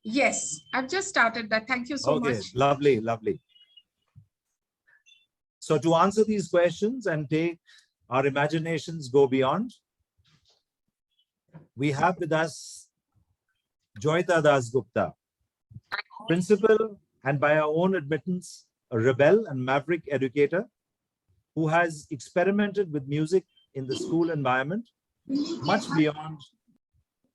Yes, I've just started that. Thank you so much. Lovely, lovely. So to answer these questions and take our imaginations go beyond, we have with us Joyita Das Gupta, principal and by our own admittance, a rebel and maverick educator who has experimented with music in the school environment, much beyond.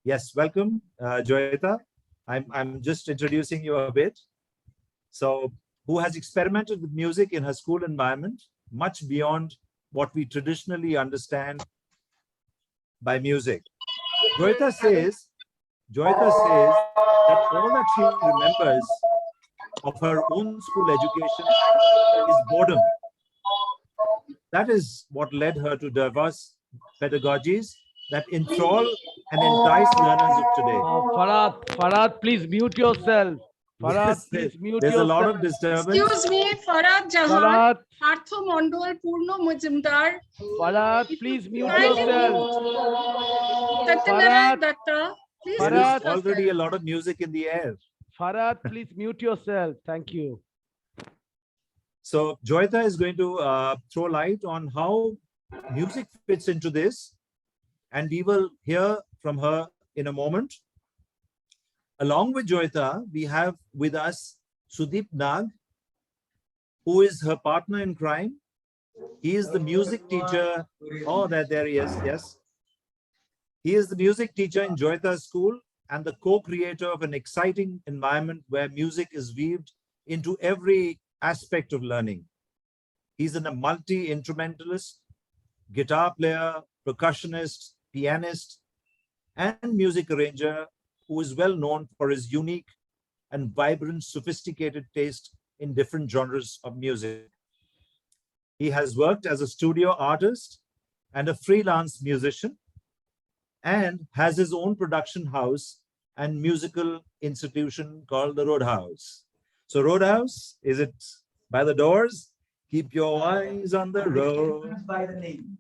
Yes, welcome, Joyita. I'm just introducing you a bit. So, who has experimented with music in her school environment, much beyond what we traditionally understand by music. Joyita says that all that she remembers of her own school education is boredom. That is what led her to diverse pedagogies that enthrall and entice learners of today. Farad, please mute yourself. Farad, Yes, please mute there's yourself. a lot of disturbance. Excuse me, Farad Jahan, Farad, Partho Mondol, Purno Mujumdar. Farad, please mute Kindly yourself. Satyanarayan Datta, please There mute is yourself. already a lot of music in the air. Farad, please mute yourself. Thank you. So Joyita is going to throw light on how music fits into this, and we will hear from her in a moment. Along with Joyita, we have with us Sudeep Nag, who is her partner in crime. He is the music teacher. Oh, there he is. Yes. He is the music teacher in Joyita's school and the co-creator of an exciting environment where music is weaved into every aspect of learning. He's a multi-instrumentalist, guitar player, percussionist, pianist, and music arranger who is well known for his unique and vibrant, sophisticated taste in different genres of music. He has worked as a studio artist and a freelance musician and has his own production house and musical institution called the Roadhouse. So Roadhouse, is it by the doors? Keep your eyes on the road. By the name.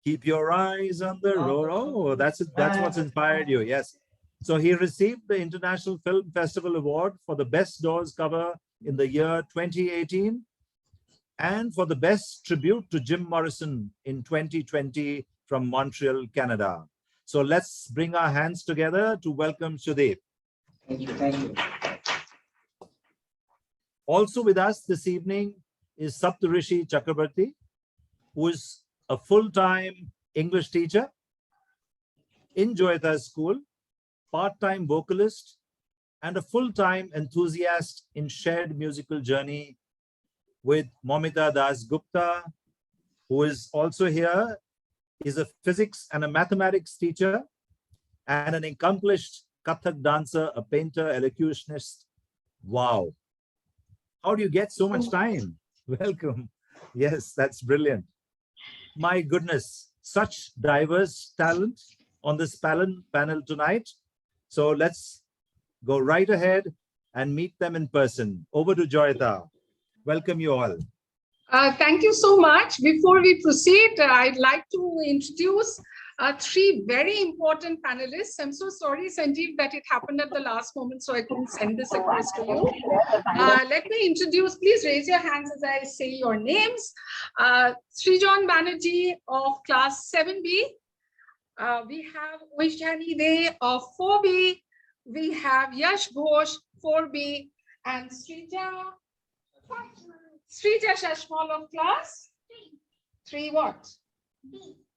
Keep your eyes on the road. Oh, that's it. That's what's inspired you. Yes. So he received the International Film Festival Award for the Best Doors cover in the year 2018 and for the Best Tribute to Jim Morrison in 2020 from Montreal, Canada. So let's bring our hands together to welcome Sudeep. Thank you. Thank you. Also with us this evening is Saptarishi Chakrabarti, who is a full-time English teacher in Joyita's school, part-time vocalist, and a full-time enthusiast in shared musical journey with Momita Das Gupta, who is also here, is a physics and a mathematics teacher and an accomplished Kathak dancer, a painter, elocutionist. Wow. How do you get so much time? Welcome. Yes, that's brilliant. My goodness, such diverse talent on this panel tonight. So let's go right ahead and meet them in person. Over to Joyita. Welcome you all. Thank you so much. Before we proceed, I'd like to introduce three very important panelists. I'm so sorry, Sanjeev, that it happened at the last moment, so I couldn't send this across to you. Let me introduce, please raise your hands as I say your names. Srijan Banerjee of class 7B. We have Vishani Day of 4B. We have Yash Ghosh, 4B, and Srija Shashmal of class 3 what?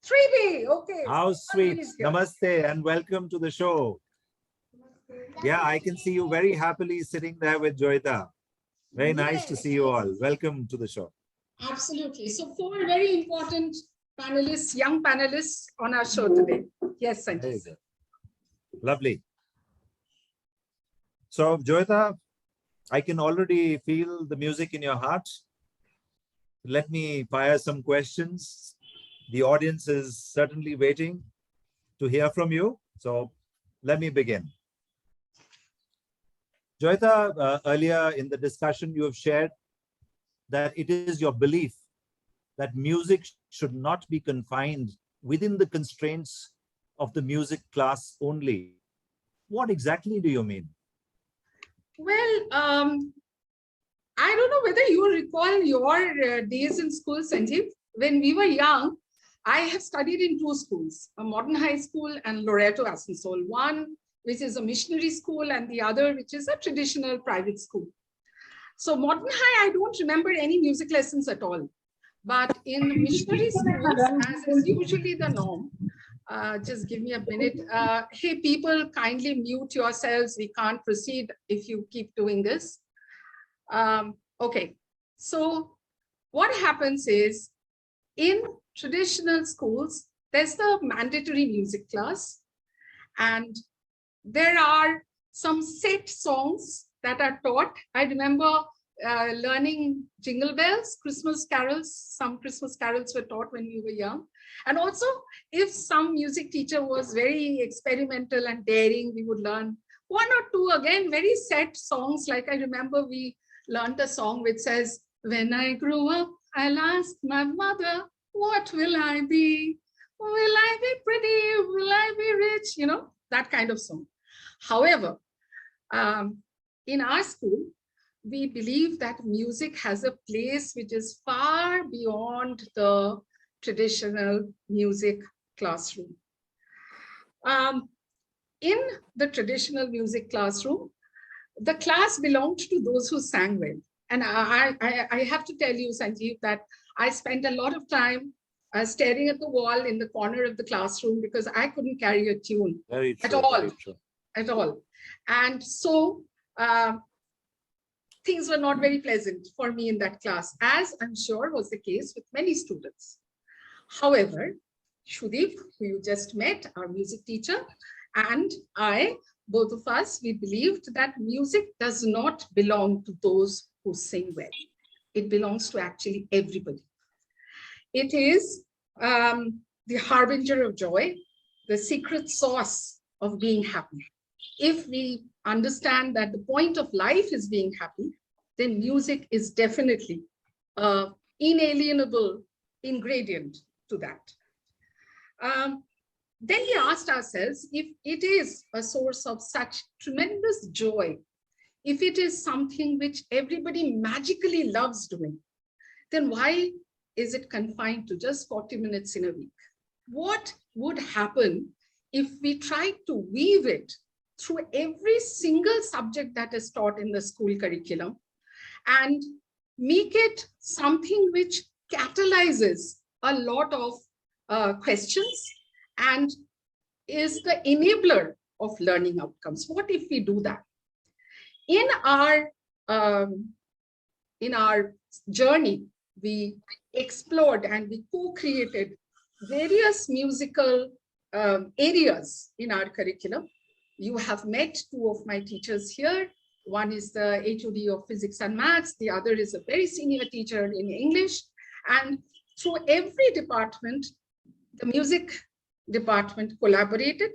3B. Okay. How sweet. Namaste and welcome to the show. Yeah, I can see you very happily sitting there with Joyita. Very nice to see you all. Welcome to the show. Absolutely. So 4 very important panelists, young panelists on our show today. Yes, Sanjay. Lovely. So Joyita, I can already feel the music in your heart. Let me fire some questions. The audience is certainly waiting to hear from you. So let me begin. Joyita, earlier in the discussion, you have shared that it is your belief that music should not be confined within the constraints of the music class only. What exactly do you mean? Well, I don't know whether you recall your days in school, Sanjeev. When we were young, I have studied in two schools, a modern high school and Loreto Asansol. One, which is a missionary school, and the other, which is a traditional private school. So modern high, I don't remember any music lessons at all. But in missionary schools, as is usually the norm, just give me a minute. Hey, people, kindly mute yourselves. We can't proceed if you keep doing this. Okay, so what happens is in traditional schools, there's the mandatory music class, and there are some set songs that are taught. I remember learning jingle bells, Christmas carols. Some Christmas carols were taught when we were young. And also, if some music teacher was very experimental and daring, we would learn one or two, again, very set songs. Like I remember we learned a song which says, when I grow up, I'll ask my mother, what will I be? Will I be pretty? Will I be rich? You know, that kind of song. However, in our school, we believe that music has a place which is far beyond the traditional music classroom. In the traditional music classroom, the class belonged to those who sang well. And I have to tell you, Sanjeev, that I spent a lot of time staring at the wall in the corner of the classroom because I couldn't carry a tune at all. And so things were not very pleasant for me in that class, as I'm sure was the case with many students. However, Shudeep, who you just met, our music teacher, and I, both of us, we believed that music does not belong to those who sing well. It belongs to actually everybody. It is the harbinger of joy, the secret sauce of being happy. If we understand that the point of life is being happy, then music is definitely an inalienable ingredient to that. Then we asked ourselves, if it is a source of such tremendous joy, if it is something which everybody magically loves doing, then why is it confined to just 40 minutes in a week? What would happen if we tried to weave it through every single subject that is taught in the school curriculum and make it something which catalyzes a lot of questions and is the enabler of learning outcomes? What if we do that? In our journey, we explored and we co-created various musical areas in our curriculum. You have met two of my teachers here. One is the HOD of physics and maths. The other is a very senior teacher in English. And through every department, the music department collaborated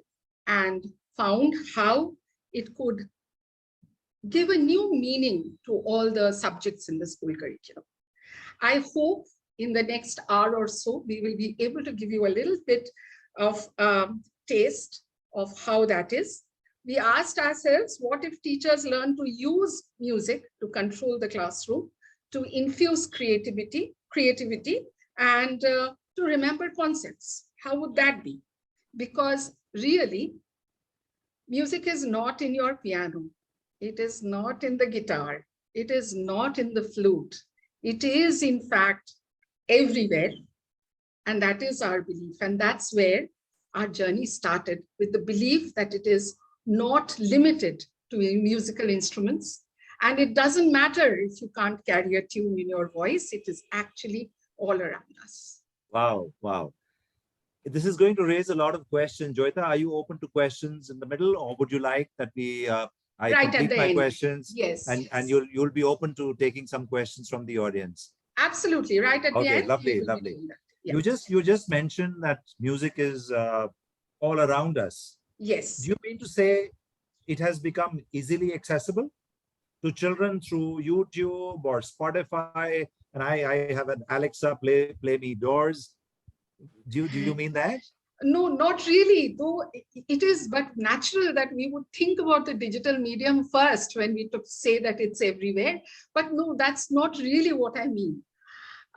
and found how it could give a new meaning to all the subjects in the school curriculum. I hope in the next hour or so, we will be able to give you a little bit of taste of how that is. We asked ourselves, what if teachers learn to use music to control the classroom, to infuse creativity, and to remember concepts? How would that be? Because really, music is not in your piano. It is not in the guitar. It is not in the flute. It is, in fact, everywhere. And that is our belief. And that's where our journey started, with the belief that it is not limited to musical instruments. And it doesn't matter if you can't carry a tune in your voice. It is actually all around us. Wow, wow. This is going to raise a lot of questions. Joyita, are you open to questions in the middle, or would you like that we I right complete my end. questions? Yes. And you'll be open to taking some questions from the audience. Absolutely, right at the end. Okay, lovely. Yeah. You just mentioned that music is all around us. Yes. Do you mean to say it has become easily accessible to children through YouTube or Spotify? And I have an Alexa, play me Doors. Do you mean that? No, not really, though it is but natural that we would think about the digital medium first when we say that it's everywhere. But no, that's not really what I mean.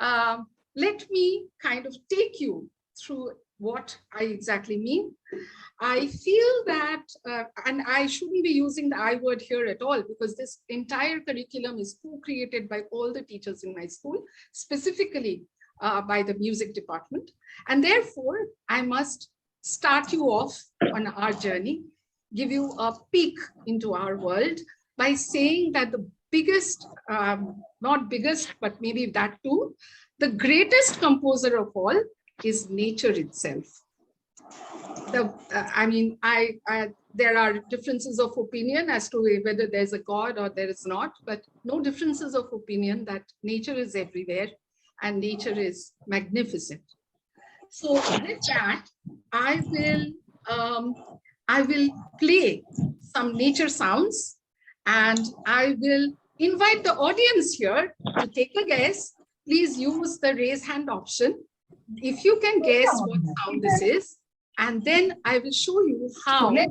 Let me kind of take you through what I exactly mean. I feel that, and I shouldn't be using the I word here at all, because this entire curriculum is co-created by all the teachers in my school, specifically by the music department. And therefore, I must start you off on our journey, give you a peek into our world by saying that the biggest, not biggest, but maybe that too, the greatest composer of all is nature itself. There are differences of opinion as to whether there's a God or there is not, but no differences of opinion that nature is everywhere and nature is magnificent. So with that, I will play some nature sounds, and I will invite the audience here to take a guess. Please use the raise hand option if you can guess what sound this is, and then I will show you how we are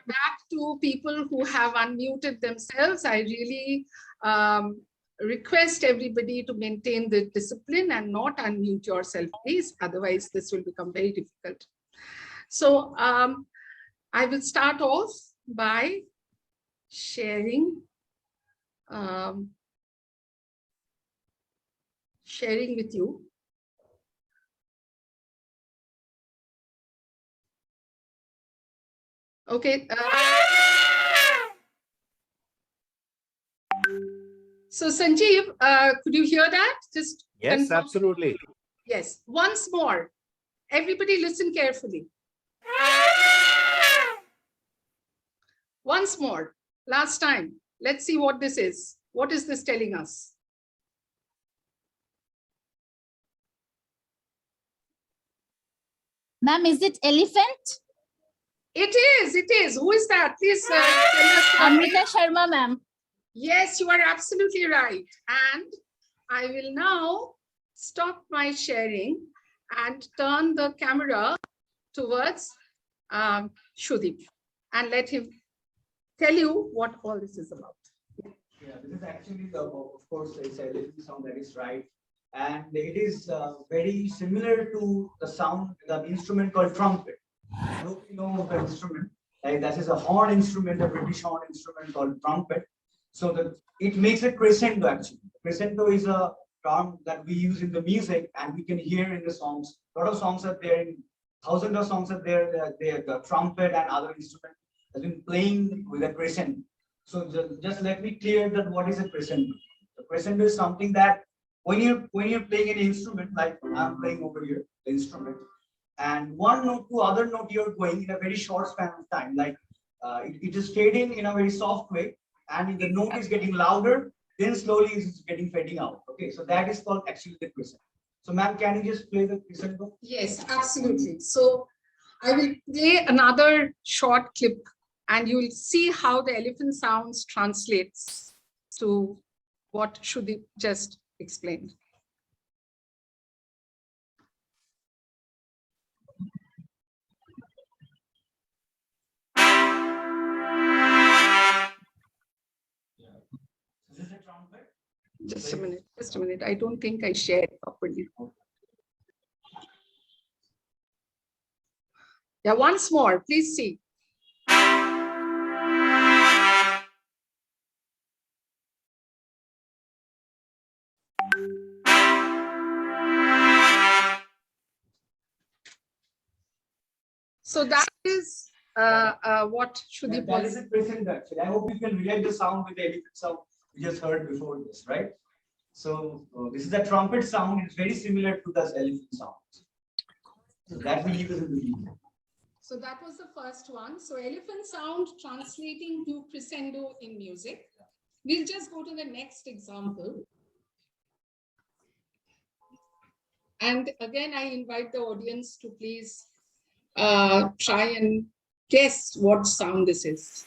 back to people who have unmuted themselves. I really request everybody to maintain the discipline and not unmute yourself, please. Otherwise, this will become very difficult. So I will start off by sharing with you. Okay. So Sanjeev, could you hear that? Just Yes, confirm. absolutely. Yes. Once more, everybody listen carefully. Once more, last time. Let's see what this is. What is this telling us? Ma'am, is it elephant? It is, it is. Who is that? Please tell us. Amrita Sharma, ma'am. Yes, you are absolutely right. And I will now stop my sharing and turn the camera towards Shudip and let him tell you what all this is about. Yeah, this is actually, of course, it's a little sound, that is right. And it is very similar to the sound, the instrument called trumpet. I hope you know the instrument. Like that is a horn instrument, a British horn instrument called trumpet. So it makes a crescendo actually. Crescendo is a term that we use in the music, and we can hear in the songs. A lot of songs are there, in thousands of songs are there. The trumpet and other instruments has been playing with a crescendo. So just let me clear that what is a crescendo. The crescendo is something that when you're playing an instrument, like I'm playing over here, the instrument, and one note to other note you're going in a very short span of time, like it is fading in a very soft way, and the note is getting louder, then slowly it's getting fading out. Okay, so that is called actually the crescendo. So ma'am, can you just play the crescendo? Yes, absolutely. So I will play another short clip, and you will see how the elephant sounds translates to what Shudip just explained. Is this a trumpet? Just a minute, just a minute. I don't think I shared properly. Yeah, once more, please see. So that is what Shudip That was. is a crescendo actually. I hope you can relate the sound with the elephant sound we just heard before this, right? So this is a trumpet sound. It's very similar to the elephant sound. So that we use in the video. So that was the first one. So elephant sound translating to crescendo in music. We'll just go to the next example. And again, I invite the audience to please try and guess what sound this is.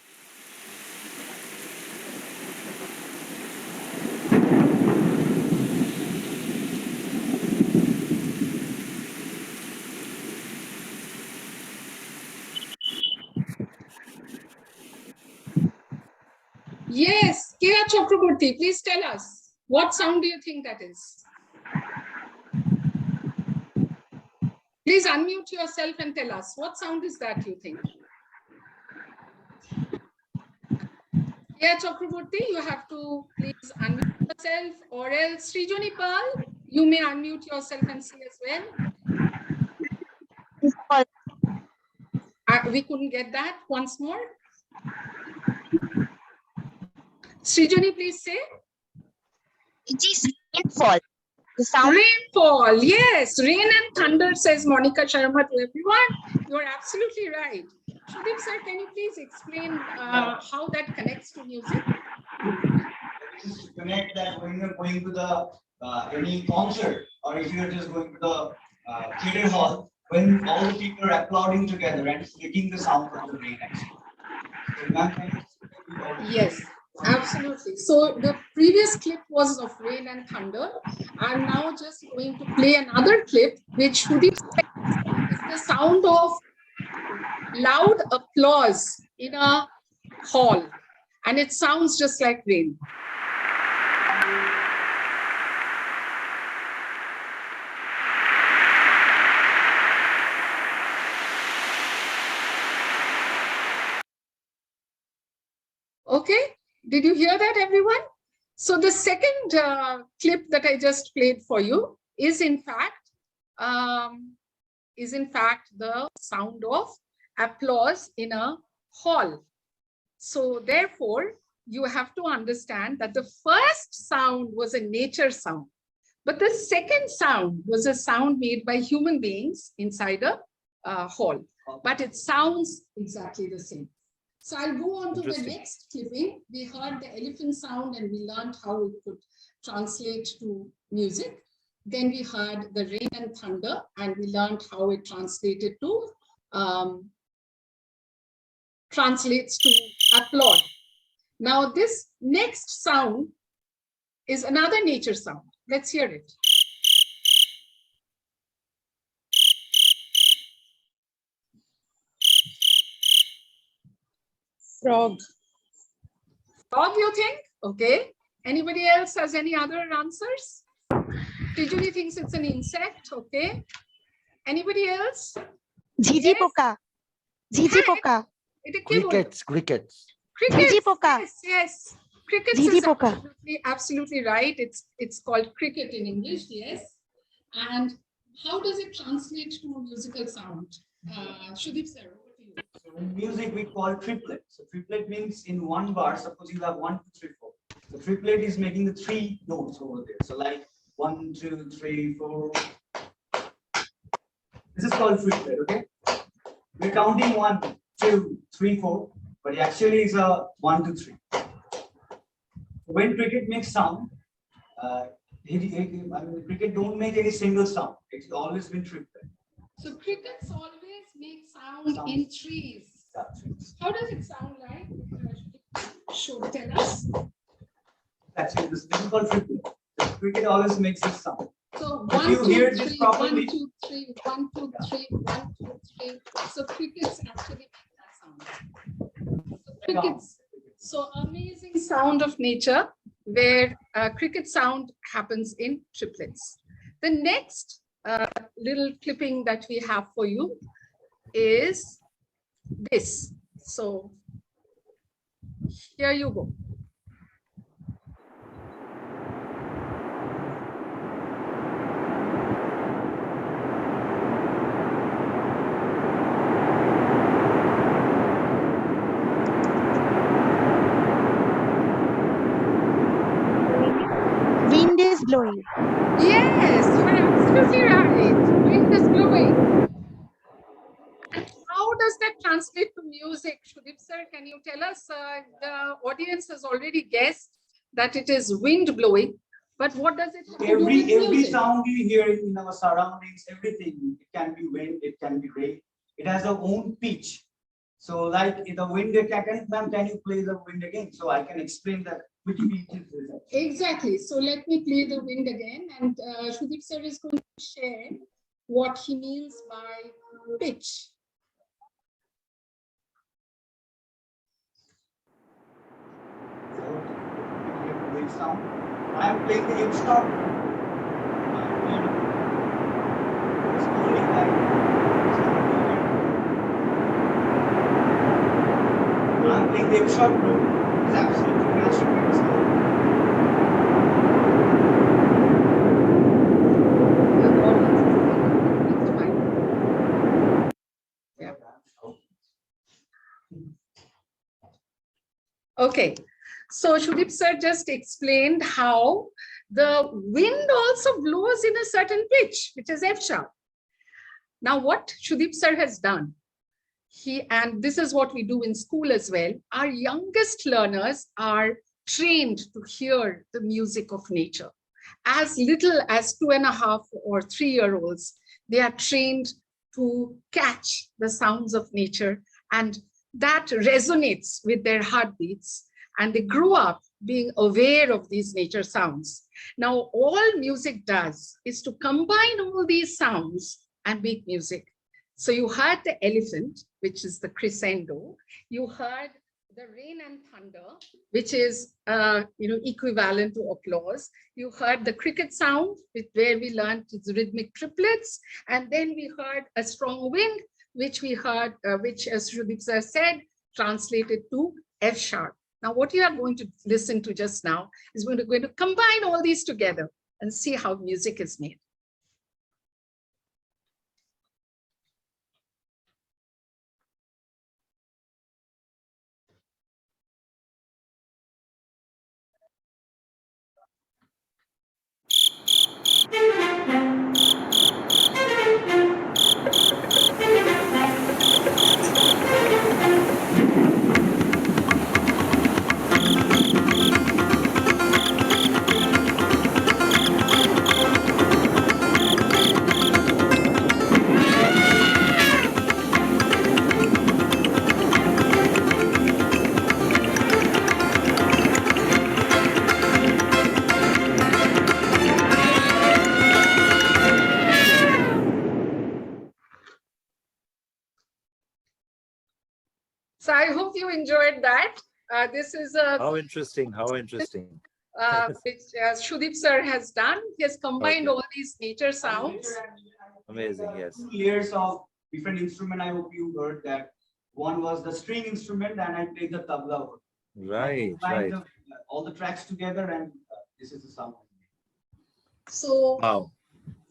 Yes, Kira Chakraborty, please tell us. What sound do you think that is? Please unmute yourself and tell us. What sound is that, you think? Kira Chakraborty, you have to please unmute yourself, or else Srijoni Pal, you may unmute yourself and say as well. We couldn't get that once more. Srijoni, please say. It is rainfall. The sound. Rainfall, yes, rain and thunder, says Monica Sharma to everyone. You are absolutely right. Sudeep sir, can you please explain how that connects to music? Just connect that when you're going to the any concert, or if you're just going to the theater hall, when all the people are applauding together and making the sound of the rain. Actually. Yes, absolutely. So the previous clip was of rain and thunder. I'm now just going to play another clip, which Sudeep said is the sound of loud applause in a hall, and it sounds just like rain. Okay, did you hear that, everyone? So the second clip that I just played for you is in fact the sound of applause in a hall. So therefore, you have to understand that the first sound was a nature sound, but the second sound was a sound made by human beings inside a hall, but it sounds exactly the same. So I'll go on to the next clipping. We heard the elephant sound and we learned how it could translate to music. Then we heard the rain and thunder and we learned how it translates to applaud. Now this next sound is another nature sound. Let's hear it. Frog. Frog, you think? Okay. Anybody else has any other answers? Tijuni thinks it's an insect. Okay. Anybody else? Jiji poka. Jiji poka. Crickets. Crickets. Jiji poka. Yes, yes. Crickets Jiji is poka. absolutely right. It's called cricket in English. Yes. And how does it translate to a musical sound? Sudeep sir, over to you. So in music, we call triplet. So triplet means in one bar, suppose you have 1, 2, 3, 4. The triplet is making the 3 notes over there. So like 1, 2, 3, 4. This is called triplet, okay? We're counting 1, 2, 3, 4, but actually it's a 1, 2, 3. When cricket makes sound, cricket don't make any single sound. It's always been triplet. So crickets always make sound in trees. How does it sound like? Should tell us. Actually, this is called triplet. The cricket always makes this sound. So if 1, you 2, hear 3, this properly, 1, 2, 3, 1, 2, 3, 1, 2, 3. So crickets actually make that sound. So crickets. So amazing sound of nature where cricket sound happens in triplets. The next little clipping that we have for you is this. So here you go. Wind is blowing. Yes, you are absolutely right. Wind is blowing. And how does that translate to music? Sudeep sir, can you tell us? The audience has already guessed that it is wind blowing, but what does it have to do with every music? sound you hear in our surroundings, everything, it can be wind, it can be rain. It has a own pitch. So like in the wind, ma'am, can you play the wind again? So I can explain that which pitch is this. Exactly. So let me play the wind again, and Sudeep sir is going to share what he means by pitch. instrument sound. I am playing the F sharp. Slowly I'm playing the F sharp note. It's absolutely natural. Yeah. Okay, so Shudip sir just explained how the wind also blows in a certain pitch, which is F sharp. Now, what Shudip sir has done, and this is what we do in school as well, our youngest learners are trained to hear the music of nature. As little as 2.5 or 3-year-olds, they are trained to catch the sounds of nature, and that resonates with their heartbeats, and they grow up being aware of these nature sounds. Now, all music does is to combine all these sounds and make music. So you heard the elephant, which is the crescendo. You heard the rain and thunder, which is equivalent to applause. You heard the cricket sound, where we learned its rhythmic triplets, and then we heard a strong wind, which we heard, which, as Shudip sir said, translated to F sharp. Now, what you are going to listen to just now is going to combine all these together and see how music is made. So I hope you enjoyed that. This is a How interesting, how interesting. which Shudip sir has done. He has combined all these nature sounds. Amazing, yes. 2 layers of different instrument. I hope you heard that. One was the string instrument, and I played the tabla. Right, right. All the tracks together, and this is the sound. So, Wow.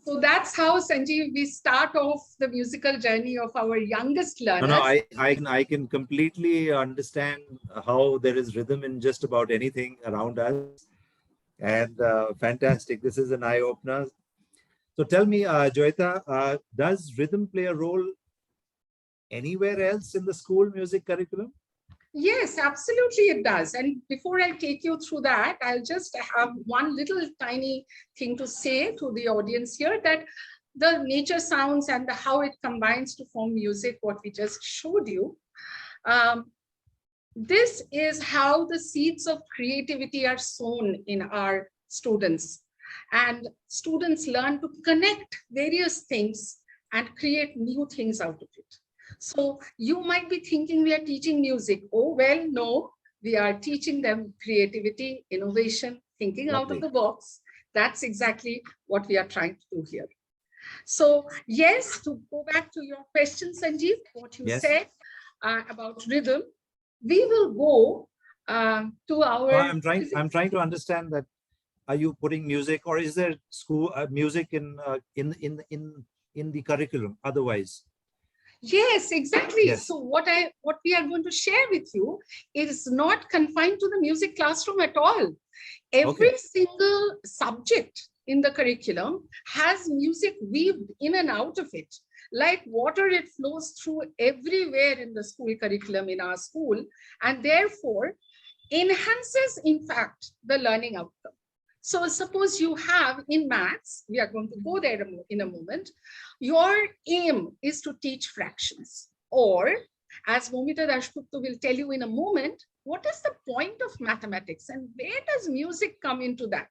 so that's how, Sanjeev, we start off the musical journey of our youngest No, learners. no, I can completely understand how there is rhythm in just about anything around us. And fantastic. This is an eye-opener. So tell me, Joyita, does rhythm play a role anywhere else in the school music curriculum? Yes, absolutely it does. And before I take you through that, I'll just have one little tiny thing to say to the audience here, that the nature sounds and how it combines to form music, what we just showed you. This is how the seeds of creativity are sown in our students. And students learn to connect various things and create new things out of it. So you might be thinking we are teaching music. Oh, well, no, we are teaching them creativity, innovation, thinking out of the box. That's exactly what we are trying to do here. So yes, to go back to your question, Sanjeev, what you said about rhythm, we will go to our. I'm trying to understand that. Are you putting music, or is there school music in the curriculum otherwise? Yes, exactly. Yes. So what we are going to share with you is not confined to the music classroom at all. Every single subject in the curriculum has music weaved in and out of it. Like water, it flows through everywhere in the school curriculum in our school, and therefore enhances, in fact, the learning outcome. So suppose you have in maths, we are going to go there in a moment, your aim is to teach fractions, or as Momita Dashgupta will tell you in a moment, what is the point of mathematics and where does music come into that?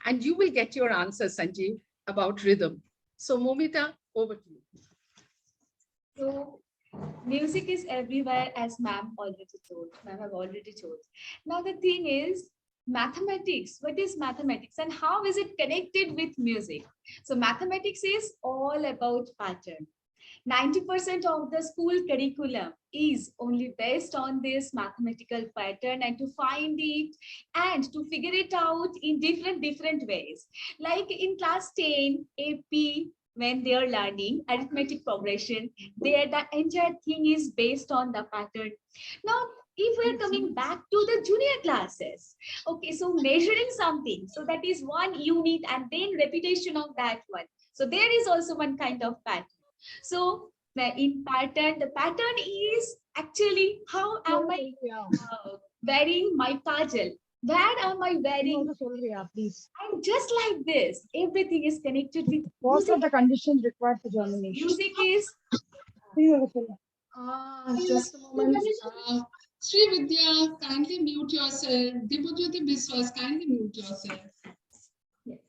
And you will get your answer, Sanjeev, about rhythm. So Momita, over to you. So music is everywhere, as ma'am already told. Ma'am have already told. Now the thing is, mathematics. What is mathematics and how is it connected with music? So mathematics is all about pattern. 90% of the school curriculum is only based on this mathematical pattern, and to find it and to figure it out in different ways. Like in class 10 AP, when they are learning arithmetic progression, there the entire thing is based on the pattern. Now if we're coming back to the junior classes, okay, so measuring something, so that is one unit and then repetition of that one. So there is also one kind of pattern. So in pattern, the pattern is actually how am I wearing my kajal? Where am I wearing? Please. And just like this, everything is connected with What are music. the conditions required for germination? Music is Just a moment. Sri Vidya, kindly mute yourself. Dibujyoti Biswas, kindly mute yourself. yes.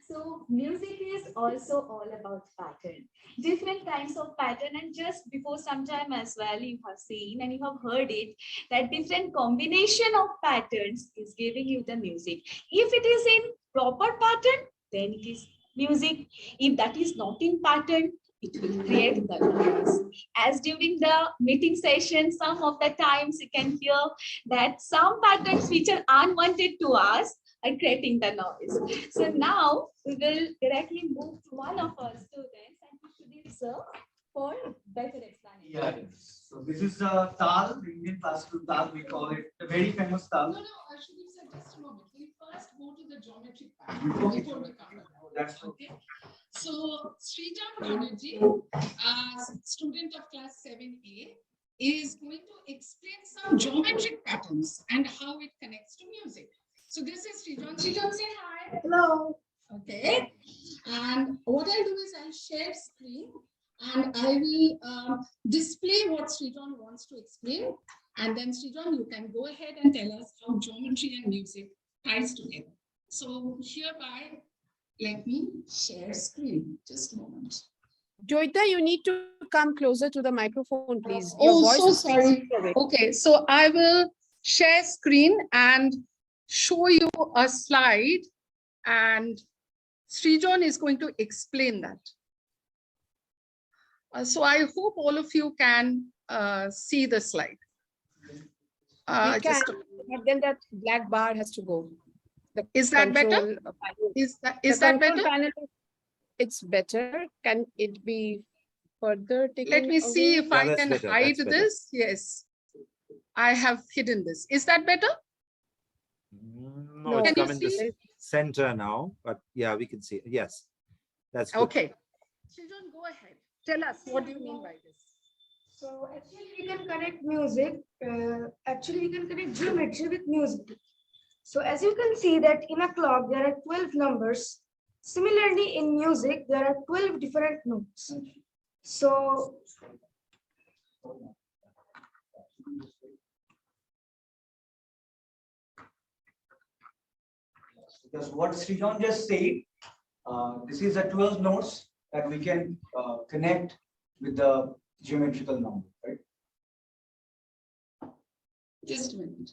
So music is also all about pattern, different kinds of pattern. And just before some time as well, you have seen and you have heard it that different combination of patterns is giving you the music. If it is in proper pattern, then it is music. If that is not in pattern, it will create the noise. As during the meeting session, some of the times you can hear that some patterns which are unwanted to us are creating the noise. So now we will directly move to one of our students and introduce her for better explanation. Yeah. So this is a tal, the Indian classical tal. We call it a very famous tal. No, Ashwini sir, just a moment. We first go to the geometric pattern before we come. That's Okay. So Srija Banerjee, student of class 7A, is going to explain some geometric patterns and how it connects to music. So this is Srijan. Srijan, say hi. Hello. Okay. And what I'll do is I'll share screen and I will display what Srijan wants to explain. And then Srijan, you can go ahead and tell us how geometry and music ties together. So hereby, let me share screen. Just a moment. Joita, you need to come closer to the microphone, please. Oh, so is sorry. fixed away. Okay, so I will share screen and show you a slide, and Srijan is going to explain that. So I hope all of you can see the slide. We can, but then that black bar has to go. The Is that better? control panel- Is the that control better? panel, it's better. Can it be further taken Let me see away? if Yeah, I that's can better, hide that's better. this. Yes, I have hidden this. Is that better? No, No. it's Can you come in this see? center now, but yeah, we can see. Yes, that's good. Okay. Srijan, go ahead. Tell us, what do you mean by this? So actually we can connect music, we can connect geometry with music. So as you can see that in a clock there are 12 numbers. Similarly in music there are 12 different notes. So because what Srijan just said, this is a 12 notes that we can connect with the geometrical number, right? Just a minute.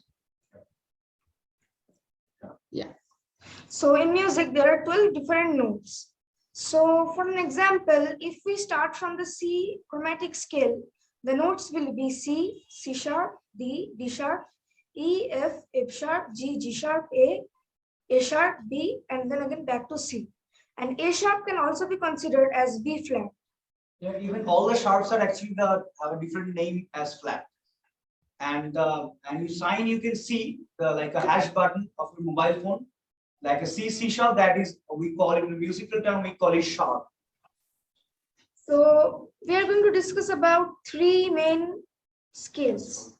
So in music, there are 12 different notes. So for an example, if we start from the C chromatic scale, the notes will be C, C sharp, D, D sharp, E, F, F sharp, G, G sharp, A sharp, B, and then again back to C. And A sharp can also be considered as B flat. Yeah, even all the sharps are actually have a different name as flat. And you sign, you can see like a hash button of your mobile phone, like a C sharp, that is, we call it in the musical term, we call it sharp. So we are going to discuss about three main scales.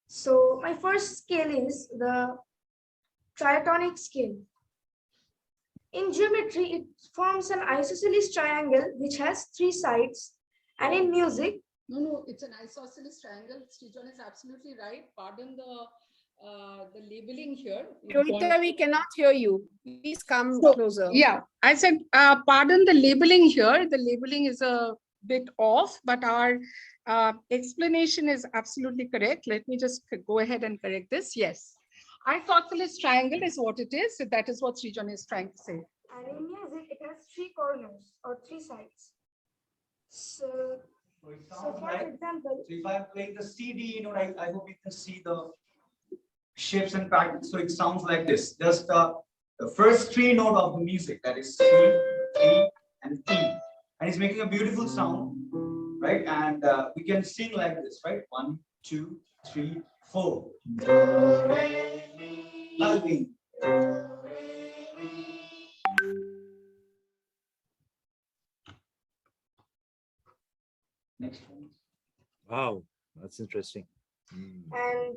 So my first scale is the triatonic scale. In geometry, it forms an isosceles triangle which has three sides. And in music, No, it's an isosceles triangle. Srijan is absolutely right. Pardon the labeling here. Joita, we cannot hear you. Please come So, closer. Yeah, I said, pardon the labeling here. The labeling is a bit off, but our explanation is absolutely correct. Let me just go ahead and correct this. Yes. Isosceles triangle is what it is. So that is what Srijan is trying to say. And in music, it has three corners or three sides. So, So it so sounds for like, example, so if I'm playing the CD, I hope you can see the shapes and patterns. So it sounds like this. Just the first three note of the music, that is C, E, and E. And it's making a beautiful sound, right? And we can sing like this, right? 1, 2, 3, 4. Again. Next one. Wow, that's interesting. and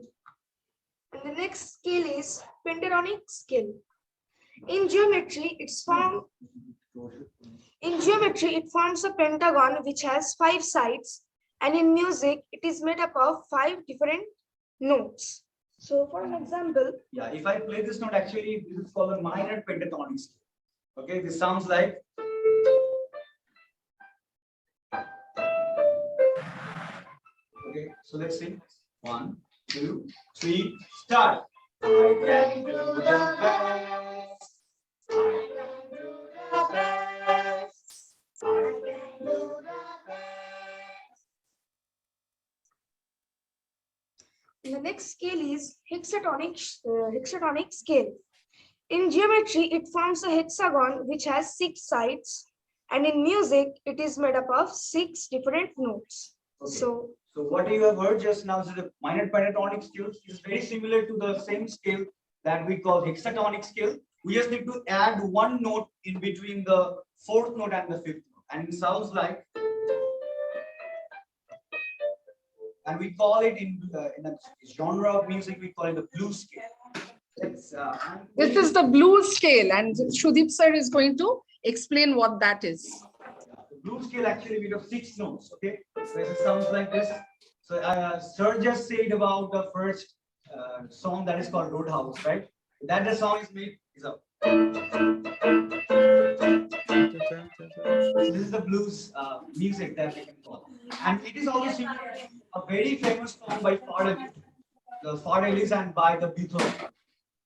the next scale is pentatonic scale. In geometry, it forms a pentagon which has 5 sides, and in music, it is made up of 5 different notes. So, for an example, Yeah, if I play this note, actually, this is called a minor pentatonic scale. Okay, this sounds like. Okay, so let's sing. 1, 2, 3, start. I can do the best. I can do the best. I can do the best. the next scale is hexatonic scale. In geometry, it forms a hexagon which has 6 sides, and in music, it is made up of 6 different notes. Okay. So, what you have heard just now is the minor pentatonic scale is very similar to the same scale that we call hexatonic scale. We just need to add one note in between the 4th note and the 5th note, and it sounds like. And we call it in a genre of music, we call it the blues scale. This is the blues scale, and Shudip sir is going to explain what that is. The blues scale actually made of 6 notes. Okay, so it sounds like this. So sir just said about the first song that is called Roadhouse, right? That the song is made is a. So this is the blues music that we can call, and it is also similar to a very famous song by the Fardelis and by the Beatles.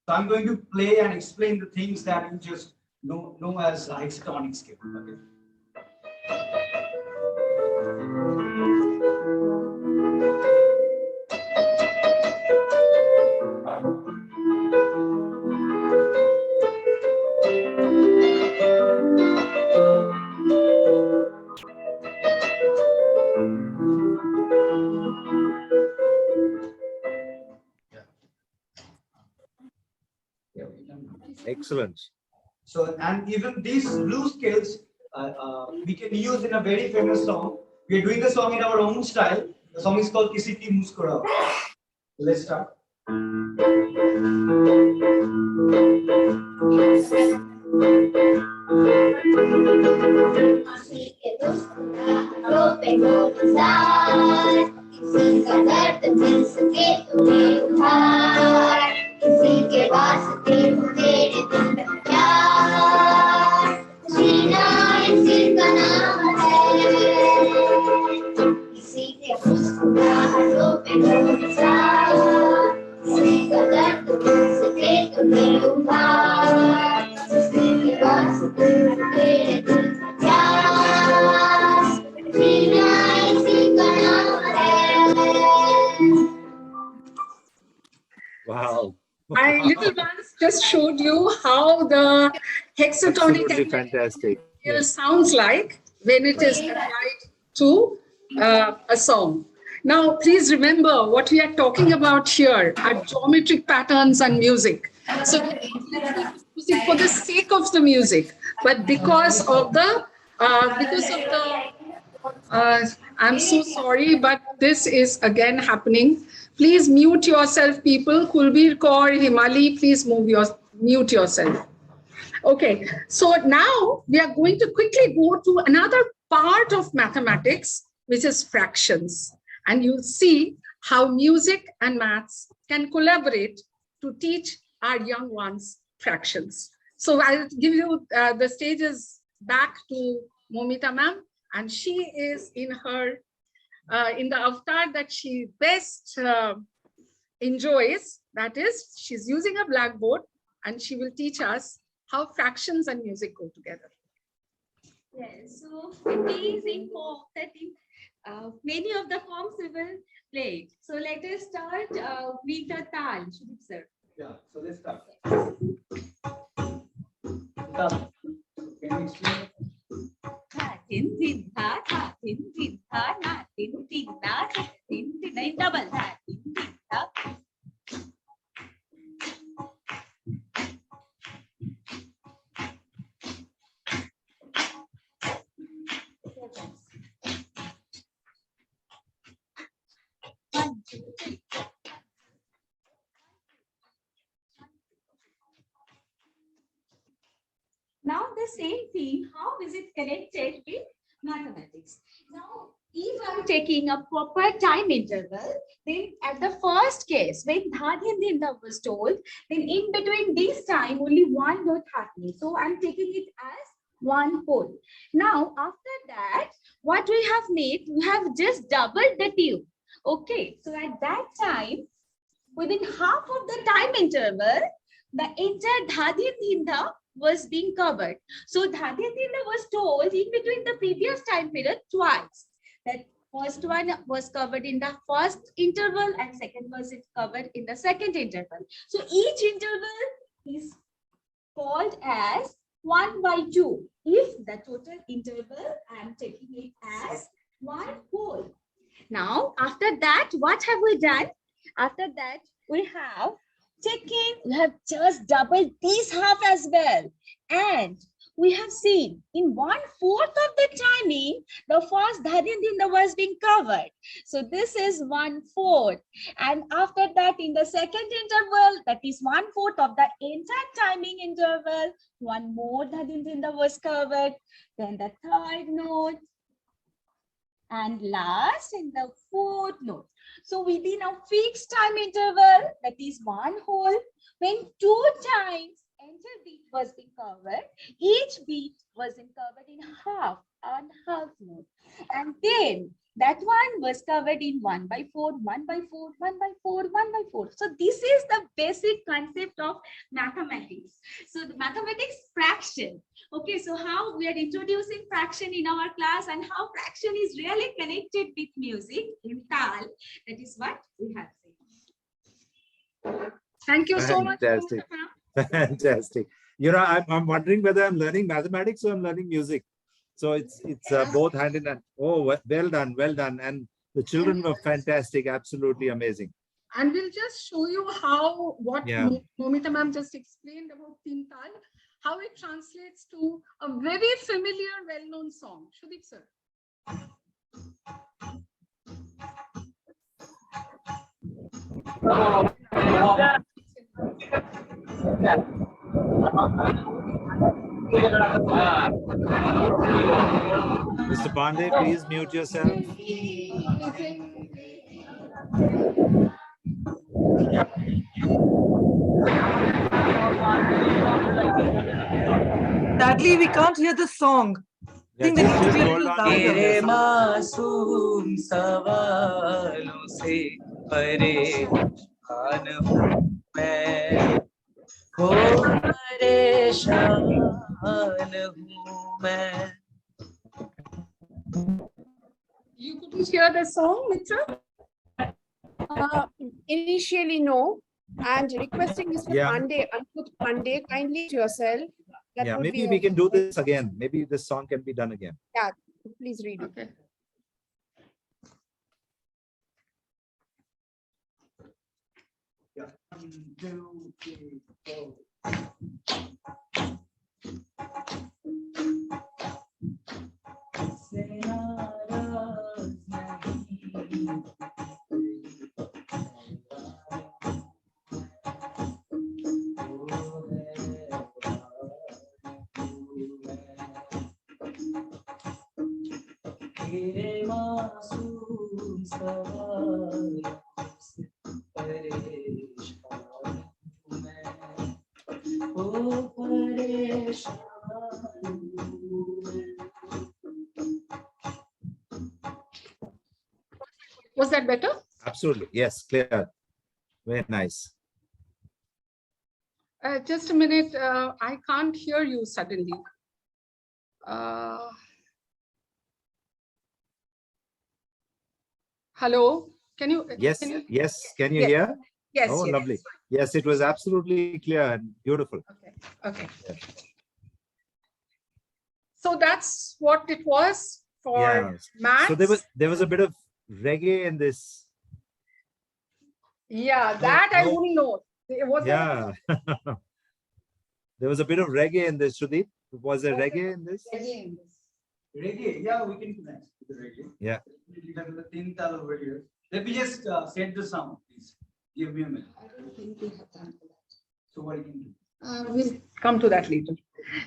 So I'm going to play and explain the things that you just know as hexatonic scale. Okay. Excellent. So, and even these blues scales we can use in a very famous song. We are doing the song in our own style. The song is called Kisi Ki Muskuraao. Let's start. Wow. My little ones just showed you how the hexatonic Absolutely fantastic. scale sounds like when it is applied to a song. Now, please remember what we are talking about here are geometric patterns and music. So, music for the sake of the music, but because of the I'm so sorry, but this is again happening. Please mute yourself, people. Kulbir Kaur, Himali, please mute yourself. Okay, so now we are going to quickly go to another part of mathematics, which is fractions. And you'll see how music and maths can collaborate to teach our young ones fractions. So I'll give you the stages back to Momita ma'am, and she is in the avatar that she best enjoys, That is, she's using a blackboard and she will teach us how fractions and music go together. Yes, so it is in form that many of the forms we will play. So let us start with the tal, Shubham sir. Yeah, so let's start. Can you explain? Tha, tin, tin, tha, tha, tin, tin, tha, na, tin, tin, na, tha, tin, tin, in double, tha, tin, tin, tha. One, two, three. Now the same thing, how is it connected with mathematics? Now, if I'm taking a proper time interval, then at the first case, when Dhadyan Dinda was told, then in between this time, only one note happening. So I'm taking it as one whole. Now, after that, what we have made, we have just doubled the tube. Okay, so at that time, within half of the time interval, the entire Dhadyan Dinda was being covered. So Dhadyan Dinda was told in between the previous time period twice. That first one was covered in the first interval and second was covered in the second interval. So each interval is called as 1 by 2. If the total interval, I am taking it as one whole. Now, after that, what have we done? After that, we have just doubled this half as well. And we have seen in 1/4 of the timing, the first Dhadyan Dinda was being covered. So this is 1/4. And after that, in the second interval, that is 1/4 of the entire timing interval, one more Dhadyan Dinda was covered. Then the third note. And last in the fourth note. So within a fixed time interval, that is one whole, when 2 times enter beat was being covered, each beat was covered in half and half note. And then that one was covered in 1 by 4, 1 by 4, 1 by 4, 1 by 4. So this is the basic concept of mathematics. So the mathematics fraction. Okay, so how we are introducing fraction in our class and how fraction is really connected with music in tal. That is what we have seen. Thank you so much. Fantastic. Fantastic. You know, I'm wondering whether I'm learning mathematics or I'm learning music. So it's both hand in hand. Oh, well done, well done. And the children were fantastic, absolutely amazing. And we'll just show you how what Momita ma'am just explained about Teen Tal, how it translates to a very familiar, well-known song. Shudip sir. Mr. Pandey, please mute yourself. Sadly, we can't hear the song. I think there needs to be a little louder. You couldn't hear the song, Mitra? Initially, no. And requesting Mr. Pandey, Ankut Pandey, kindly to yourself. Yeah, maybe we can do this again. Maybe this song can be done again. Yeah, please read it. Okay. Yeah. 1, 2, 3, 4. Was that better? Absolutely. Yes, clear. Very nice. Just a minute. I can't hear you suddenly. Hello. Can you? Yes, Can you? yes. Can you Yes. hear? Yes. Oh, yes. lovely. Yes, it was absolutely clear and beautiful. Okay. Okay. Yeah. So that's what it was for Yeah. maths. So there was a bit of reggae in this. Yeah, that I no. wouldn't know. Was Yeah. There was a bit of reggae in this, Sudeep. Was there reggae in this? Reggae, yeah, we can connect with the reggae. Yeah. We have the tin tal over here. Let me just set the sound, please. Give me a minute. I don't think we have done that. So what you can do? We'll come to that later.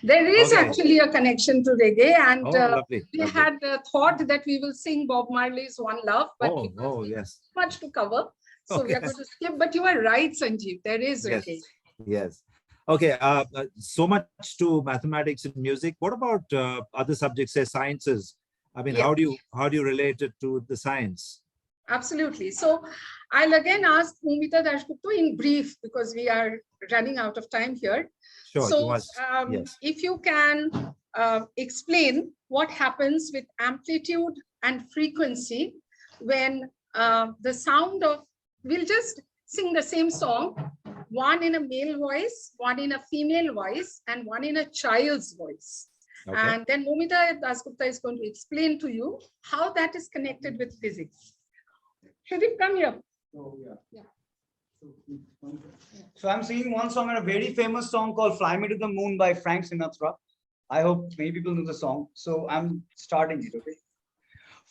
There is Okay. actually a connection to reggae, and Oh, lovely. we lovely. had thought that we will sing Bob Marley's One Love, but Oh, yes. much to cover. So we are Okay. going to skip, but you are right, Sanjeev. There is Yes. reggae. Yes. Okay. So much to mathematics and music. What about other subjects, say sciences? I mean, Yeah. how do you relate it to the science? Absolutely. So I'll again ask Bhumita Dashgupta in brief because we are running out of time here. Sure. So you must. Yes. if you can explain what happens with amplitude and frequency when the sound of, we'll just sing the same song, one in a male voice, one in a female voice, and one in a child's voice. Okay. And then Bhumita Dasgupta is going to explain to you how that is connected with physics. Shudip, come here. Oh, yeah. Yeah. So I'm singing one song and a very famous song called Fly Me to the Moon by Frank Sinatra. I hope many people know the song. So I'm starting it, okay?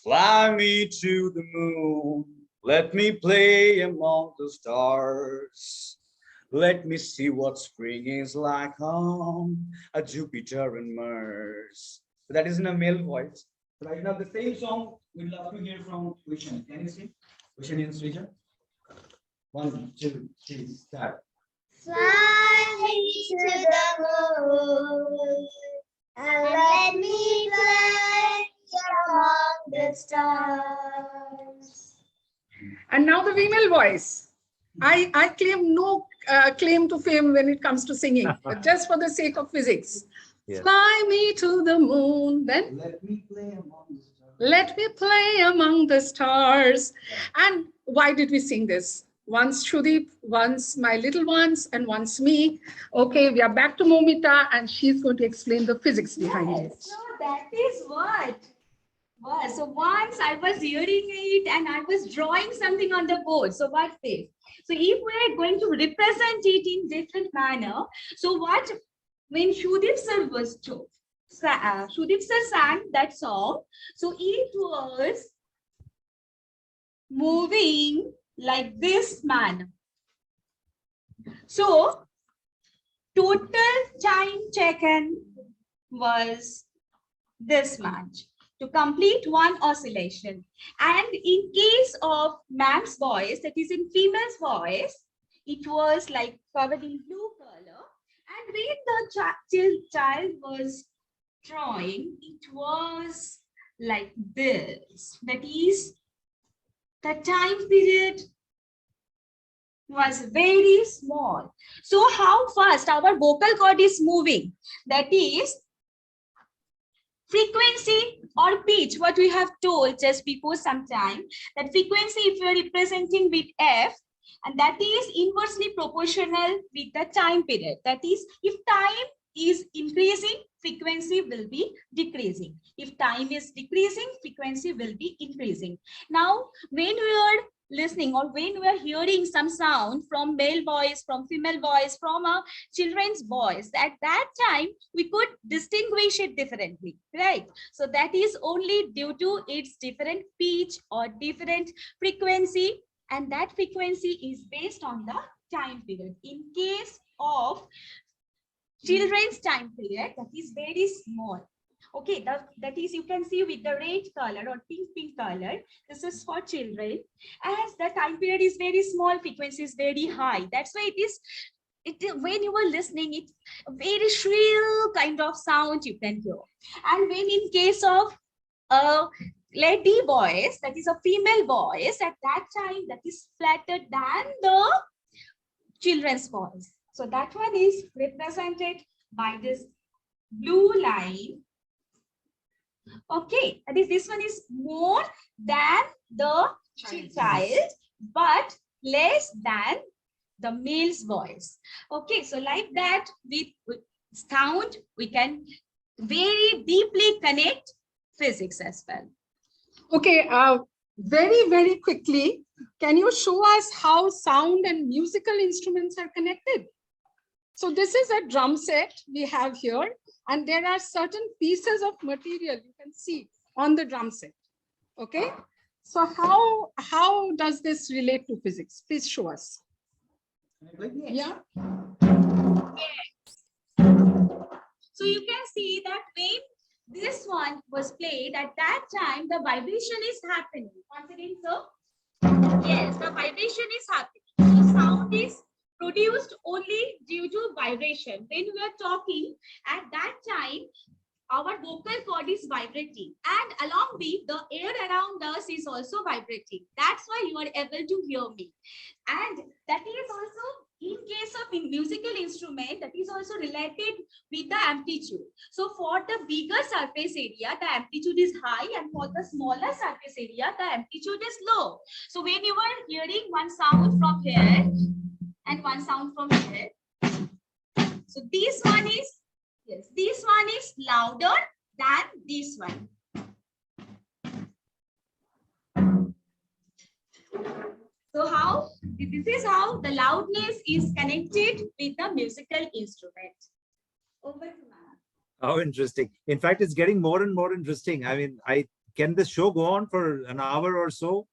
Fly me to the moon, let me play among the stars. Let me see what spring is like on a Jupiter and Mars. So that is in a male voice. Right now, the same song we'd love to hear from Vishen. Can you see? Vishen and Srija? 1, 2, 3, start. Fly me to the moon and let me play among the stars. And now the female voice. I claim no claim to fame when it comes to singing, but just for the sake of physics. Yes. Fly me to the moon, then Let me play among the stars. let me play among the stars. And why did we sing this? Once Shudip, once my little ones, and once me. Okay, we are back to Momita, and she's going to explain the physics behind it. So that is what was. So once I was hearing it and I was drawing something on the board. So what this? So if we are going to represent it in different manner, so what, when Shudip sir was told, Shudip sir sang that song, so it was moving like this manner. So total time taken was this much to complete one oscillation. And in case of ma'am's voice, that is in female's voice, it was like covered in blue color. And when the child was drawing, it was like this. That is, the time period was very small. So how fast our vocal cord is moving? That is frequency or pitch, what we have told just before some time, that frequency if you are representing with F, and that is inversely proportional with the time period. That is, if time is increasing, frequency will be decreasing. If time is decreasing, frequency will be increasing. Now, when we are listening or when we are hearing some sound from male voice, from female voice, from a children's voice, at that time we could distinguish it differently, right? So that is only due to its different pitch or different frequency, and that frequency is based on the time period. In case of children's time period, that is very small. Okay, that is, you can see with the red color or pink color, this is for children. As the time period is very small, frequency is very high. That's why it is, when you are listening, it's a very shrill kind of sound you can hear. And when in case of a lady voice, that is a female voice, at that time that is flatter than the children's voice. So that one is represented by this blue line. Okay, that is, this one is more than the child, but less than the male's voice. Okay, so like that, with sound, we can very deeply connect physics as well. Okay, very, very quickly, can you show us how sound and musical instruments are connected? So this is a drum set we have here, and there are certain pieces of material you can see on the drum set. Okay, so how does this relate to physics? Please show us. Yeah. So you can see that when this one was played, at that time the vibration is happening. Once again, sir. Yes, the vibration is happening. So sound is produced only due to vibration. When we are talking, at that time, our vocal cord is vibrating, and along with the air around us is also vibrating. That's why you are able to hear me. And that is also, in case of musical instrument, that is also related with the amplitude. So for the bigger surface area, the amplitude is high, and for the smaller surface area, the amplitude is low. So when you are hearing one sound from here and one sound from here, so this one is, yes, this one is louder than this one. So how? This is how the loudness is connected with the musical instrument. Over to Ma'am. How interesting. In fact, it's getting more and more interesting. I mean, can this show go on for an hour or so?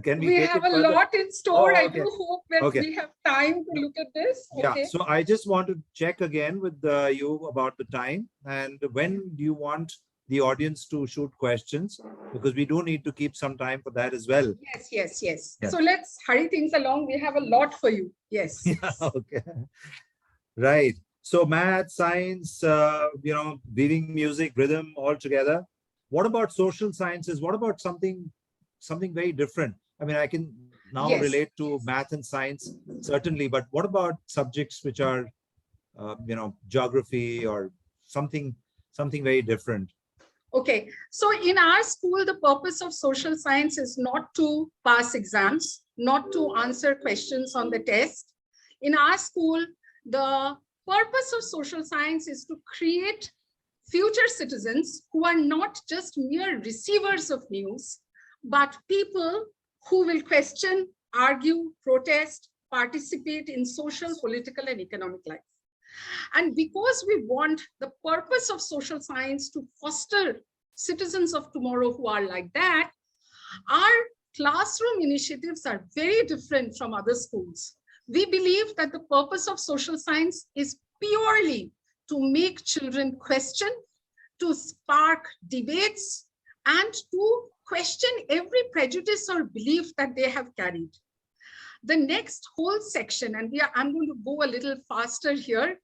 Can we have a lot in store. Oh, I okay. do hope that we have time to look at this. Yeah, Okay. so I just want to check again with you about the time, and when do you want the audience to shoot questions, because we do need to keep some time for that as well. Yes. So let's hurry things along. We have a lot for you. Yes. Yeah, okay. Right. So math, science, weaving music, rhythm all together. What about social sciences? What about something very different? I mean, I can now relate to math and science, certainly, but what about subjects which are, geography or something very different? Okay, so in our school, the purpose of social science is not to pass exams, not to answer questions on the test. In our school, the purpose of social science is to create future citizens who are not just mere receivers of news, but people who will question, argue, protest, participate in social, political, and economic life. And because we want the purpose of social science to foster citizens of tomorrow who are like that, our classroom initiatives are very different from other schools. We believe that the purpose of social science is purely to make children question, to spark debates, and to question every prejudice or belief that they have carried. The next whole section, and I'm going to go a little faster here.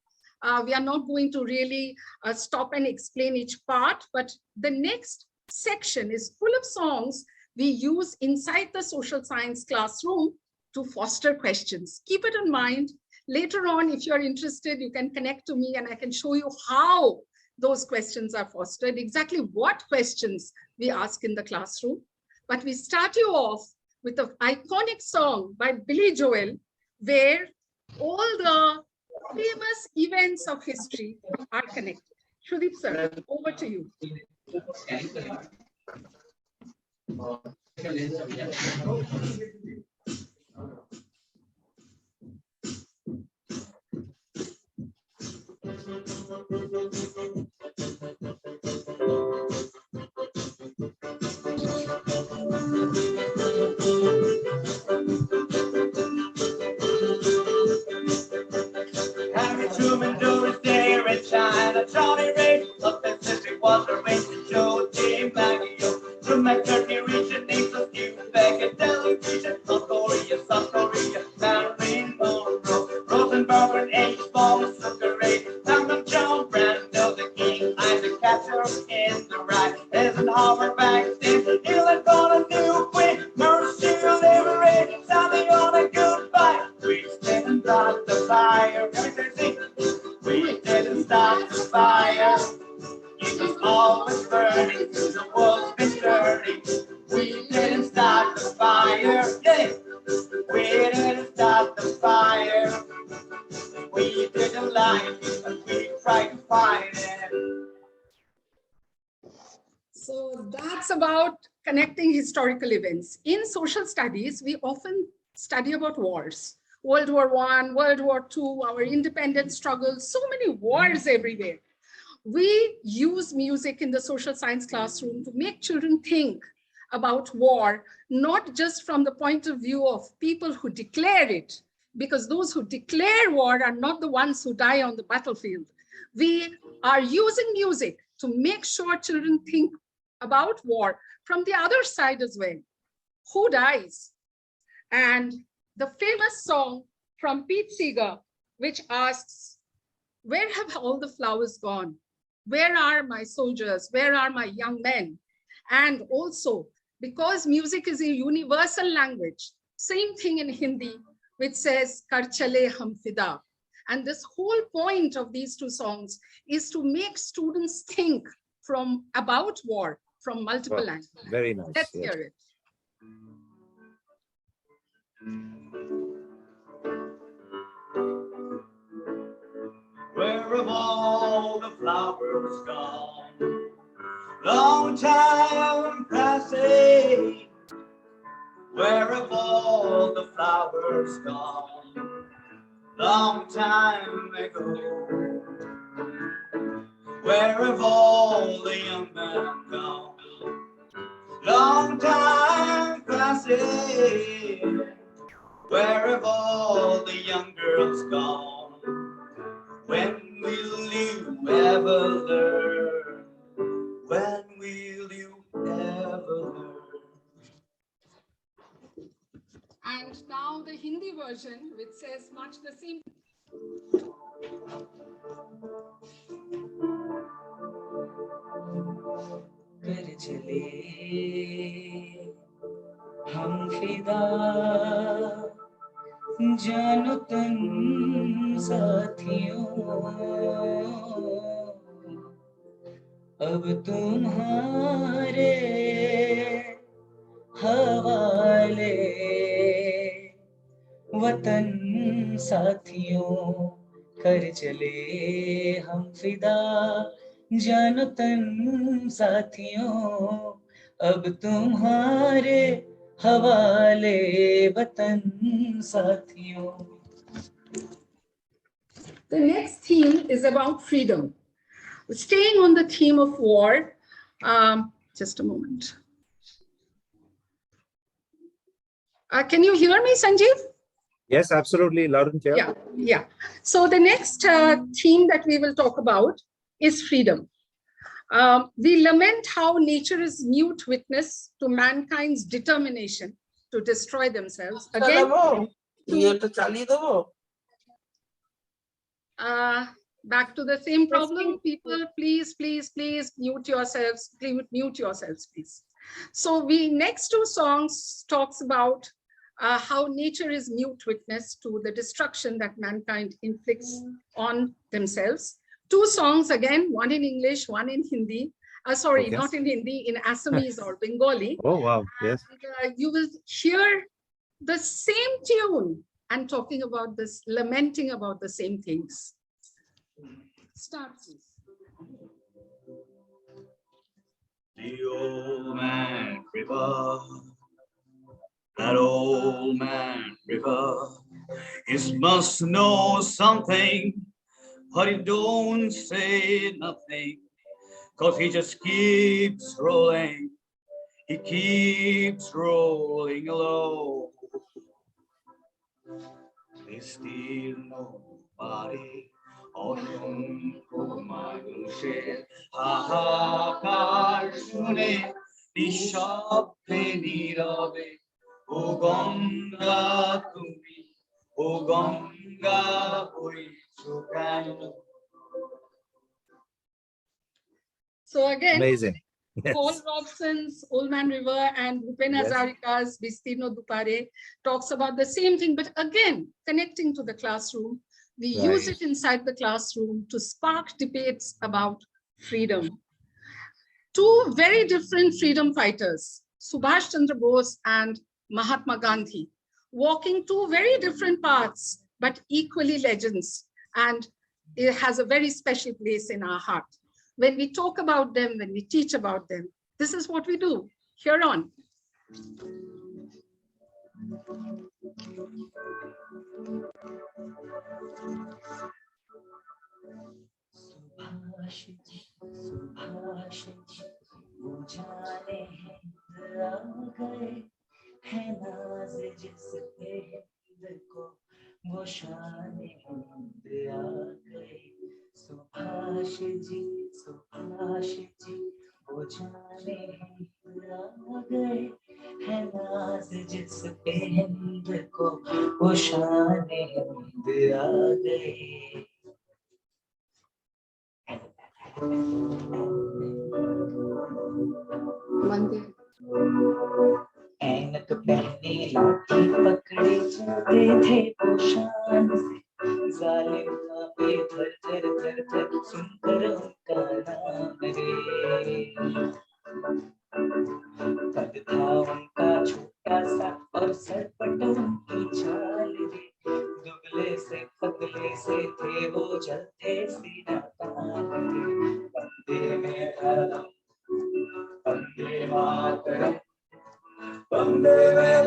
We are not going to really stop and explain each part, but the next section is full of songs we use inside the social science classroom to foster questions. Keep it in mind. Later on, if you're interested, you can connect to me and I can show you how those questions are fostered, exactly what questions we ask in the classroom. But we start you off with an iconic song by Billy Joel, where all the famous events of history are connected. Shudip sir, over to you. Harry Truman, Doris Day, and China, Johnny Ray, up in City, Walter Ray, Joe, J. Maggio, Drew McCartney, Richard Nixon, Steve Beckett, television, South Korea, Marilyn Monroe, Rosenberg, and H. Paul, Sugar Ray, Malcolm John, Brando, the King, Isaac Catcher in the Right, Eisenhower, backstage, Hillary on a new queen, Mercy, Liberate, Sally on a goodbye, we stand by the fire. fire. Yeah. We didn't start the fire. We didn't like it, but we tried to fight it. So that's about connecting historical events. In social studies, we often study about wars. World War I, World War II, our independence struggles, so many wars everywhere. We use music in the social science classroom to make children think about war, not just from the point of view of people who declare it, because those who declare war are not the ones who die on the battlefield. We are using music to make sure children think about war from the other side as well. Who dies? And the famous song from Pete Seeger, which asks, where have all the flowers gone? Where are my soldiers? Where are my young men? And also, because music is a universal language, same thing in Hindi, which says, Kar chale hum fida. And this whole point of these two songs is to make students think about war from multiple angles. Very nice. Let's Yes. hear it. Where have all the flowers gone? Long time passing. Where have all the flowers gone? Long time ago. Where have all the young men gone? Long time passing. Where have all the young girls gone? When will you ever learn? When will you ever learn? And now the Hindi version, which says much the same. कर चले हम फिदा जानो तन साथियों अब तुम्हारे हवाले वतन साथियों कर चले हम फिदा जानो तन साथियों अब तुम्हारे हवाले वतन साथियों. The next theme is about freedom. Staying on the theme of war, just a moment. Can you hear me, Sanjeev? Yes, absolutely. Loud and clear. Yeah. So the next theme that we will talk about is freedom. We lament how nature is mute witness to mankind's determination to destroy themselves. Again, back to the same problem. People, please mute yourselves. Mute yourselves, please. So next two songs talks about how nature is mute witness to the destruction that mankind inflicts on themselves. Two songs again, one in English, one in Hindi. Sorry, Okay. not in Hindi, in Assamese or Bengali. Oh, wow. Yes. And, you will hear the same tune and talking about this, lamenting about the same things. Start, please. The old man river, that old man river, he must know something, but he don't say nothing, 'cause he just keeps rolling, he keeps rolling along. There's still nobody অসংখ্য মানুষের হাহাকার শুনে নিঃশব্দে নীরবে ও গঙ্গা তুমি ও গঙ্গা বইছো কেন. So again, Amazing. Yes. Paul Robson's Old Man River and Bhupen Yes. Hazarika's Bistirno Dupare talks about the same thing, but again, connecting to the classroom. We use it inside the classroom to spark debates about freedom. Two very different freedom fighters, Subhash Chandra Bose and Mahatma Gandhi, walking two very different paths, but equally legends. And it has a very special place in our heart. When we talk about them, when we teach about them, this is what we do here on. Subhash ji वो जाने हिंद आ गए है नाज जिस पे हिंद को वो शान हिंद आ गए ऐनक पहने लाठी पकड़े चलते थे वो शान से जालिम कांपे थर थर थर थर सुनकर उनका नाम रे पद था उनका छोटा सा और सरपट उनकी चाल रे दुबले से पतले से थे वो चलते सीना तान रे Vande Mataram Vande Mataram Vande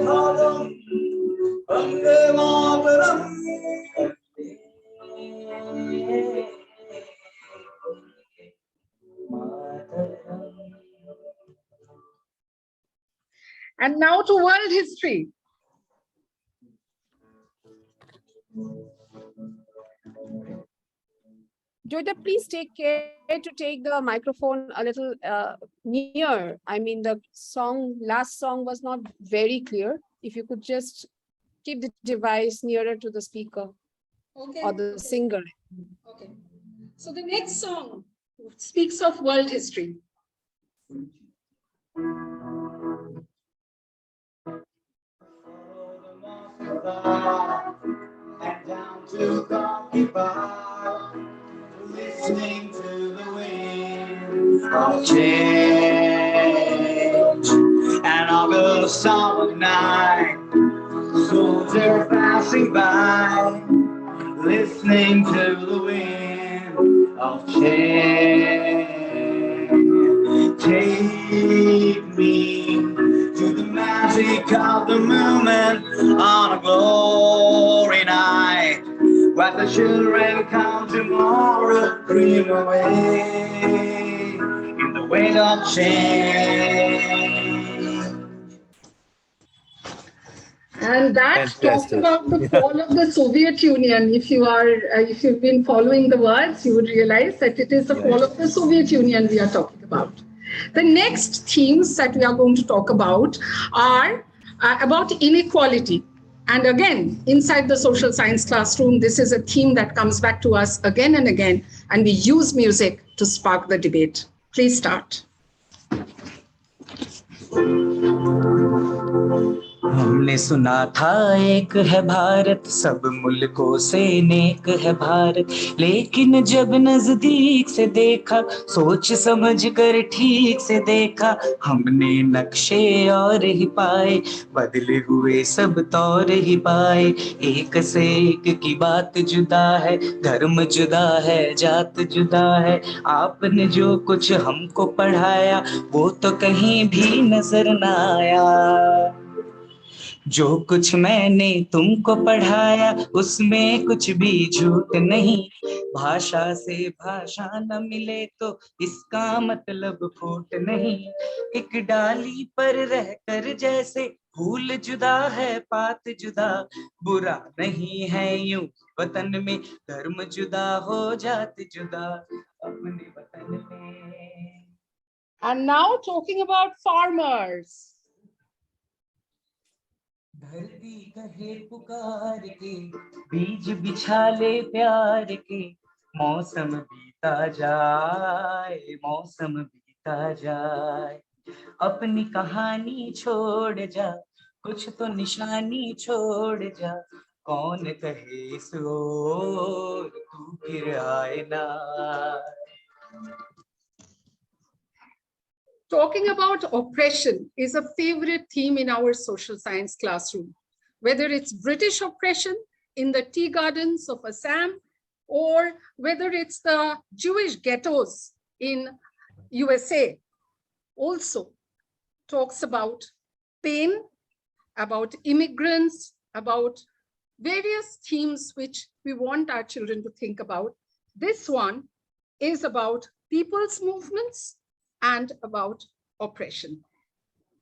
Mataram Vande Mataram And now to world history. Joyita, please take care to take the microphone a little near. I mean, the last song was not very clear. If you could just keep the device nearer to the speaker or the singer. Okay. So the next song speaks of world history. And down to Coffee Bar, listening to the wind of change. An August summer night, soldier passing by, listening to the wind of change. Take me to the magic of the moment on a glory night, where the children come tomorrow, dream away in the wind of change. And that talks Fantastic. about the fall of the Soviet Union. If you've been following the words, you would realize that it is the fall of the Soviet Union we are talking about. The next themes that we are going to talk about are about inequality. And again, inside the social science classroom, this is a theme that comes back to us again and again, and we use music to spark the debate. Please start. हमने सुना था एक है भारत सब मुल्कों से नेक है भारत लेकिन जब नजदीक से देखा सोच समझ कर ठीक से देखा हमने नक्शे और ही पाए बदले हुए सब तौर ही पाए एक से एक की बात जुदा है धर्म जुदा है जात जुदा है आपने जो कुछ हमको पढ़ाया वो तो कहीं भी नजर ना आया जो कुछ मैंने तुमको पढ़ाया उसमें कुछ भी झूठ नहीं भाषा से भाषा न मिले तो इसका मतलब फूट नहीं एक डाली पर रहकर जैसे फूल जुदा है पात जुदा बुरा नहीं है यूं वतन में धर्म जुदा हो जात जुदा अपने वतन में. And now talking about farmers. धरती कहे पुकार के बीज बिछा ले प्यार के मौसम बीता जाए अपनी कहानी छोड़ जा कुछ तो निशानी छोड़ जा कौन कहे इस ओर तू फिर आए ना. Talking about oppression is a favorite theme in our social science classroom, whether it's British oppression in the tea gardens of Assam, or whether it's the Jewish ghettos in USA. Also talks about pain, about immigrants, about various themes which we want our children to think about. This one is about people's movements and about oppression.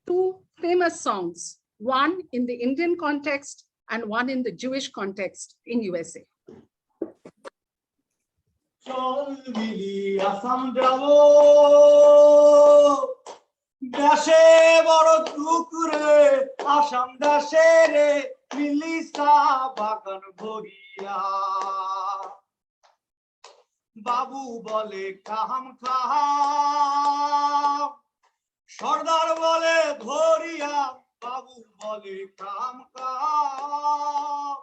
Two famous songs, one in the Indian context and one in the Jewish context in USA. দেশে বড় দুকুরে আসাম দেশে রে মিলিসা বাগান ভরিয়া বাবু বলে কাহাম কাহাম সর্দার বলে ধরিয়া বাবু বলে কাহাম কাহাম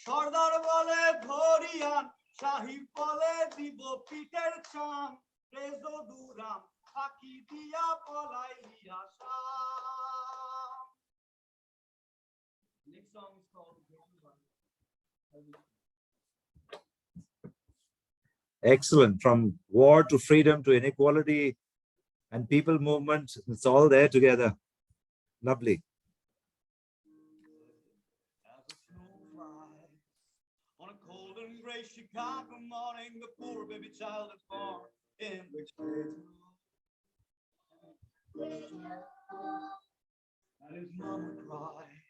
সর্দার বলে ধরিয়ান সাহিব বলে দিব পিঠের চান রেজো দুরাম ফাঁকি দিয়া পলাইয়া শাম। Next song is called Excellent. From war to freedom to inequality and people movement, it's all there together. Lovely. On a cold and gray Chicago morning, the poor baby child is born in the ghetto. And his mama cries,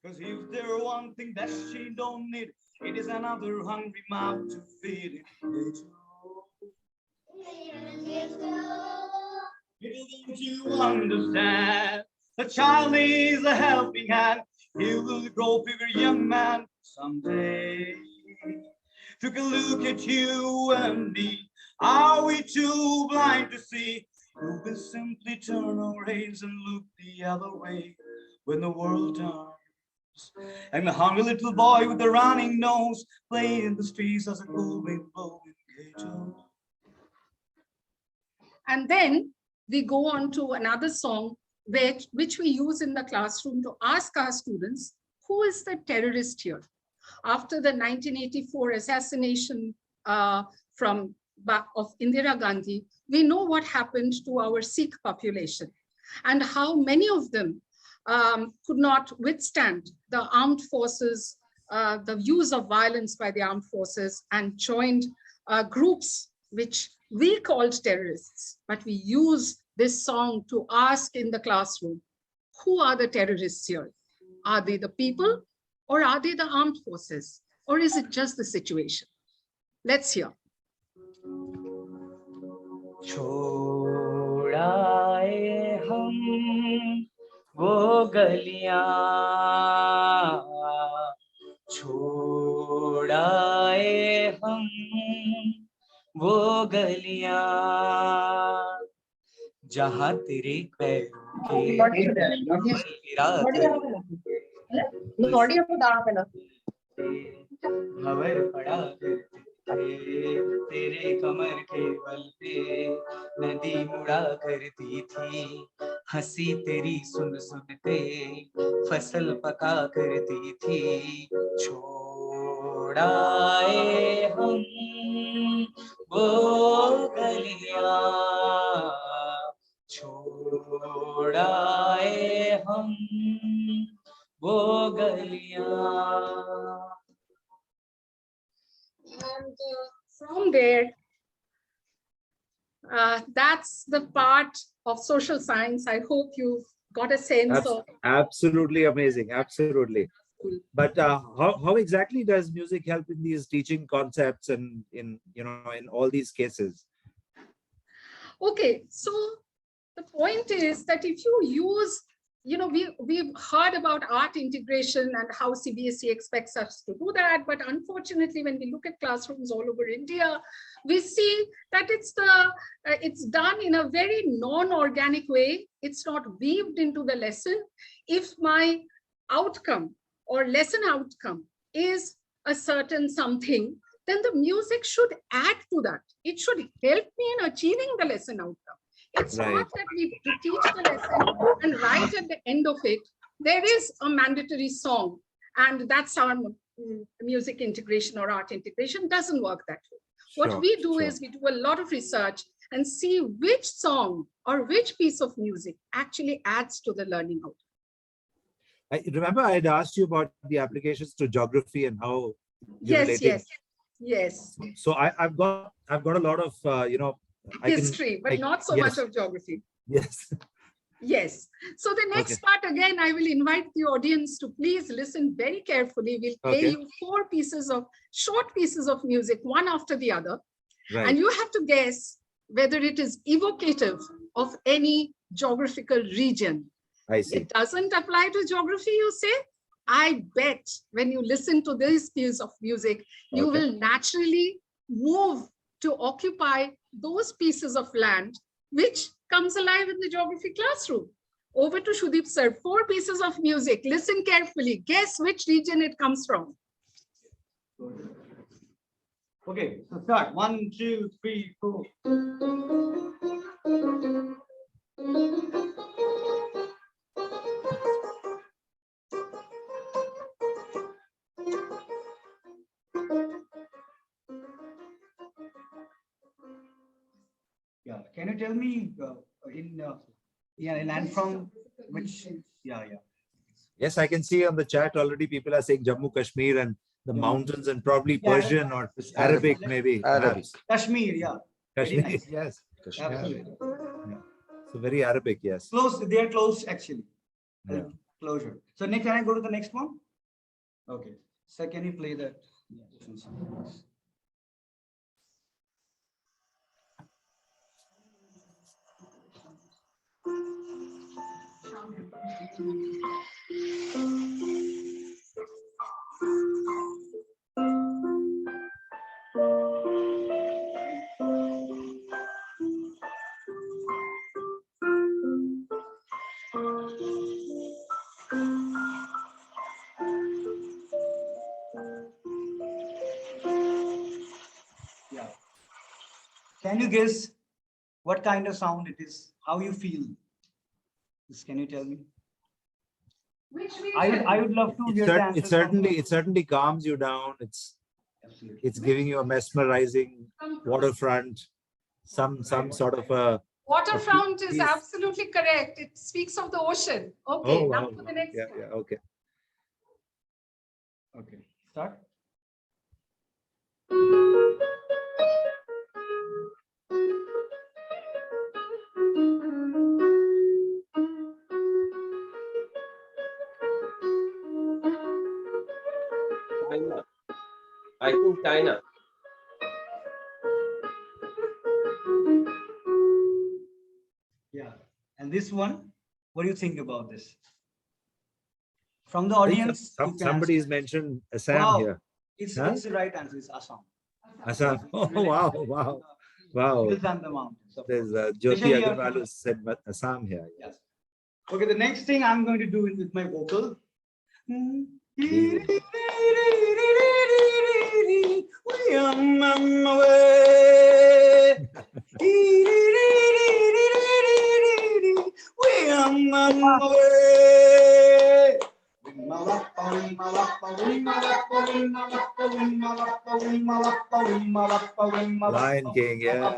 cause if there one thing that she don't need, it is another hungry mouth to feed it. Little don't you understand, a child needs a helping hand. He will grow bigger young man someday. Took a look at you and me, are we too blind to see? We will simply turn our heads and look the other way when the world turns. And the hungry little boy with the running nose playing in the streets as a cool wind blowing ghetto. And then we go on to another song which we use in the classroom to ask our students, who is the terrorist here? After the 1984 assassination of Indira Gandhi, we know what happened to our Sikh population and how many of them could not withstand the armed forces, the use of violence by the armed forces, and joined groups which we called terrorists. But we use this song to ask in the classroom, who are the terrorists here? Are they the people or are they the armed forces? Or is it just the situation? Let's hear. छोड़ाए हम वो गलियां छोड़ाए हम वो गलियां जहाँ तेरे पैरों के खबर पड़ा तेरे कमर के बल पे नदी मुड़ा करती थी हंसी तेरी सुन सुन के फसल पका करती थी छोड़ाए हम वो गलियां छोड़ाए हम वो गलियां. And from there, that's the part of social science. I hope you got a sense of. Absolutely amazing. Absolutely. But how exactly does music help in these teaching concepts and in all these cases? Okay, so the point is that if you use, we've heard about art integration and how CBSE expects us to do that. But unfortunately, when we look at classrooms all over India, we see that it's done in a very non-organic way. It's not weaved into the lesson. If my outcome or lesson outcome is a certain something, then the music should add to that. It should help me in achieving the lesson outcome. It's Right. not that we teach the lesson and right at the end of it, there is a mandatory song. And that's our music integration or art integration. Doesn't work that way. What Sure, we do sure. is we do a lot of research and see which song or which piece of music actually adds to the learning outcome. I remember I had asked you about the applications to geography and how you Yes, related. yes. So I've got a lot of History, but not so much yes. of geography. Yes. Yes. So the next part, again, I will invite the audience to please listen very carefully. We'll play you 4 short pieces of music, one after the other. Right. And you have to guess whether it is evocative of any geographical region. I see. It doesn't apply to geography, you say? I bet when you listen to this piece of music, you will naturally move to occupy those pieces of land which comes alive in the geography classroom. Over to Shudip sir, 4 pieces of music. Listen carefully. Guess which region it comes from. Okay, so start. 1, 2, 3, 4. Yeah, can you tell me in land from which? Yeah. Yes, I can see on the chat already people are saying Jammu Kashmir and the mountains and probably Persian or Arabic maybe. Arabic. Kashmir, yeah. Kashmir, Very nice. yes. Absolutely. So very Arabic, yes. Close, they are close actually. Yeah. Closure. So Nick, can I go to the next one? Okay. So can you play that? Yeah. Can you guess what kind of sound it is? How you feel? Can you tell me? Which I would love to hear the answer. It certainly calms you down. It's giving you a mesmerizing waterfront, some sort of a Waterfront is absolutely correct. It speaks of the ocean. Okay, Oh, now wow. for the next Yeah, one. okay. Okay, start. China. I think China. Yeah. And this one, what do you think about this? From the audience, you can Somebody has answer. mentioned Assam Wow. here. It's Huh? the right answer. It's Assam. Assam. Oh, wow. Hills and the mountains. There's Jyoti Especially Agarwal who said Assam here. Yes. Okay, the next thing I'm going to do is with my vocal. We are on our way. We are on our way. Lion King, yeah.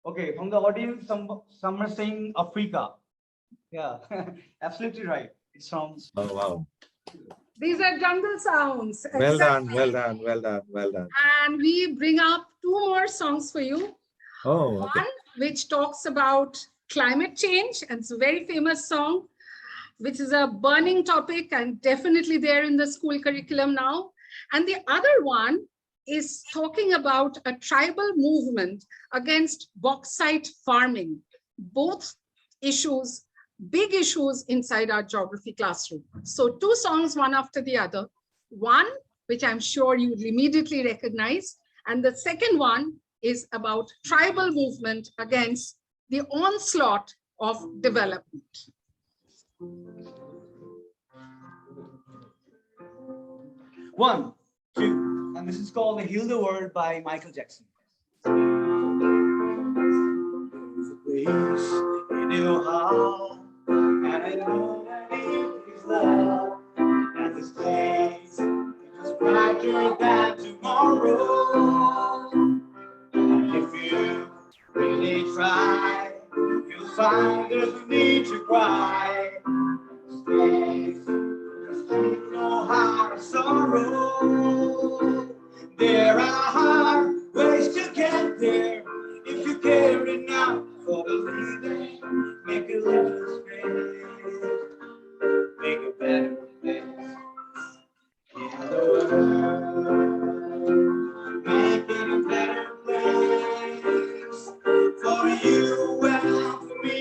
Okay, from the audience, some are saying Africa. Yeah, absolutely right. It's from. Oh, wow. These are jungle sounds. Well done, Exactly. well done, well done, well done. And we bring up 2 more songs for you. Oh, okay. One which talks about climate change, and it's a very famous song, which is a burning topic and definitely there in the school curriculum now. And the other one is talking about a tribal movement against bauxite farming. Both issues, big issues inside our geography classroom. So 2 songs, one after the other. One, which I'm sure you will immediately recognize. And the second one is about tribal movement against the onslaught of development. 1, 2. And this is called Heal the World by Michael Jackson. There's a place in your heart, and I know that it is love. And this place is brighter than tomorrow. And if you really try, you'll find there's no need to cry. This place just to know how to sorrow. There are ways to get there if you care enough for the living. Make a little space, make a better place. In the world, make it a better place for you and for me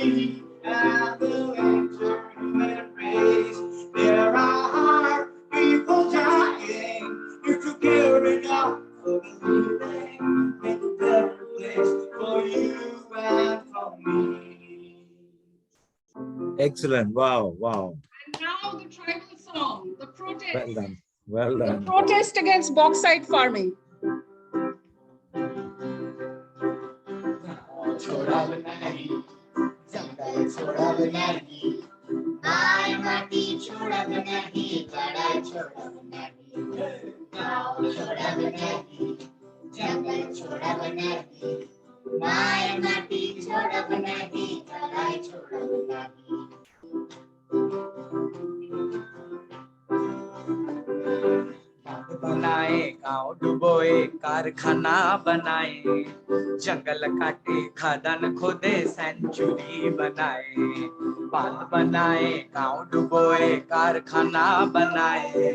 and the eternal race. There are people dying if you care enough for the living. Make a better place for you and for me. Excellent. Wow. Wow. And now the tribal song, the protest. Well done. Well The done. protest against bauxite farming. छोड़ा बनाई जंगल छोड़ा बनाई my माटी छोड़ा बनाई बड़ा छोड़ा बनाई गाँव छोड़ा बनाई जंगल छोड़ा बनाई माय माटी छोड़ा बनाई बड़ा छोड़ा बनाई बनाए गांव डुबोए कारखाना बनाए जंगल काटे खदान खोदे सेंचुरी बनाए बांध बनाए गांव डुबोए कारखाना बनाए